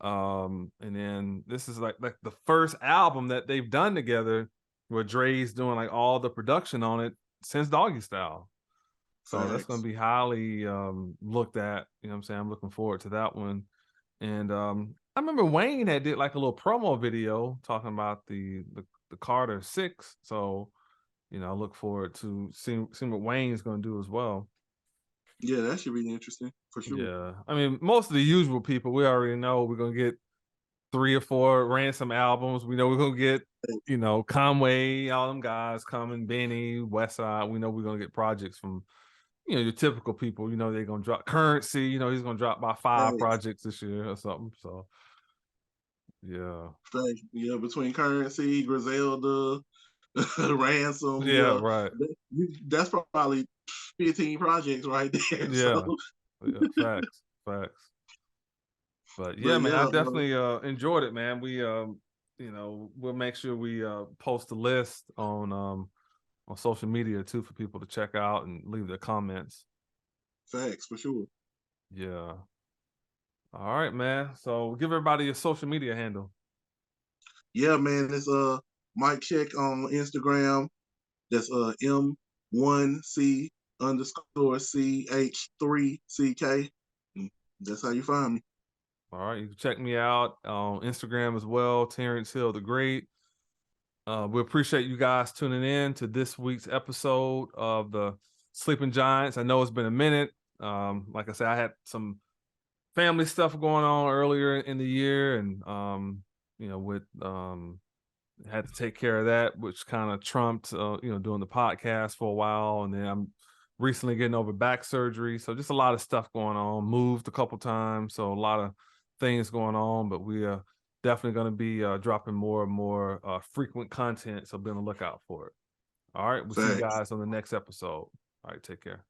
And then this is like the first album that they've done together where Dre's doing like all the production on it since Doggy Style. So that's gonna Thanks. be highly looked at. You know what I'm saying? I'm looking forward to that one. And I remember Wayne had did like a little promo video talking about the Carter 6. So, I look forward to seeing what Wayne's gonna do as well. Yeah, that should be interesting for sure. Yeah. I mean, most of the usual people we already know we're gonna get 3 or 4 Ransom albums. We know we're gonna get, Conway, all them guys coming, Benny, Westside. We know we're gonna get projects from, your typical people. They're gonna drop Currency. He's gonna drop by 5 Thanks. projects this year or something. So yeah. Thanks. Yeah, between Currency, Griselda, Ransom. Yeah, Yeah, right. that's probably 15 projects right there. So, Yeah. Yeah. Facts. Facts. But yeah, but man, I yeah, definitely enjoyed it, man. We we'll make sure we post a list on social media too for people to check out and leave their comments. facts for sure. Yeah. All right, man. So give everybody your social media handle. Yeah, man, it's Mike Check on Instagram. That's M1C underscore CH3CK. That's how you find me. All right. You can check me out on Instagram as well, Terrance Hill the Great. We appreciate you guys tuning in to this week's episode of the Sleeping Giants. I know it's been a minute. Like I said, I had some family stuff going on earlier in the year, and with had to take care of that, which kind of trumped doing the podcast for a while, and then I'm recently getting over back surgery, so just a lot of stuff going on. Moved a couple times, so a lot of things going on, but we are definitely going to be dropping more and more frequent content, so be on the lookout for it. All right, we'll see you Facts. guys on the next episode. All right, take care.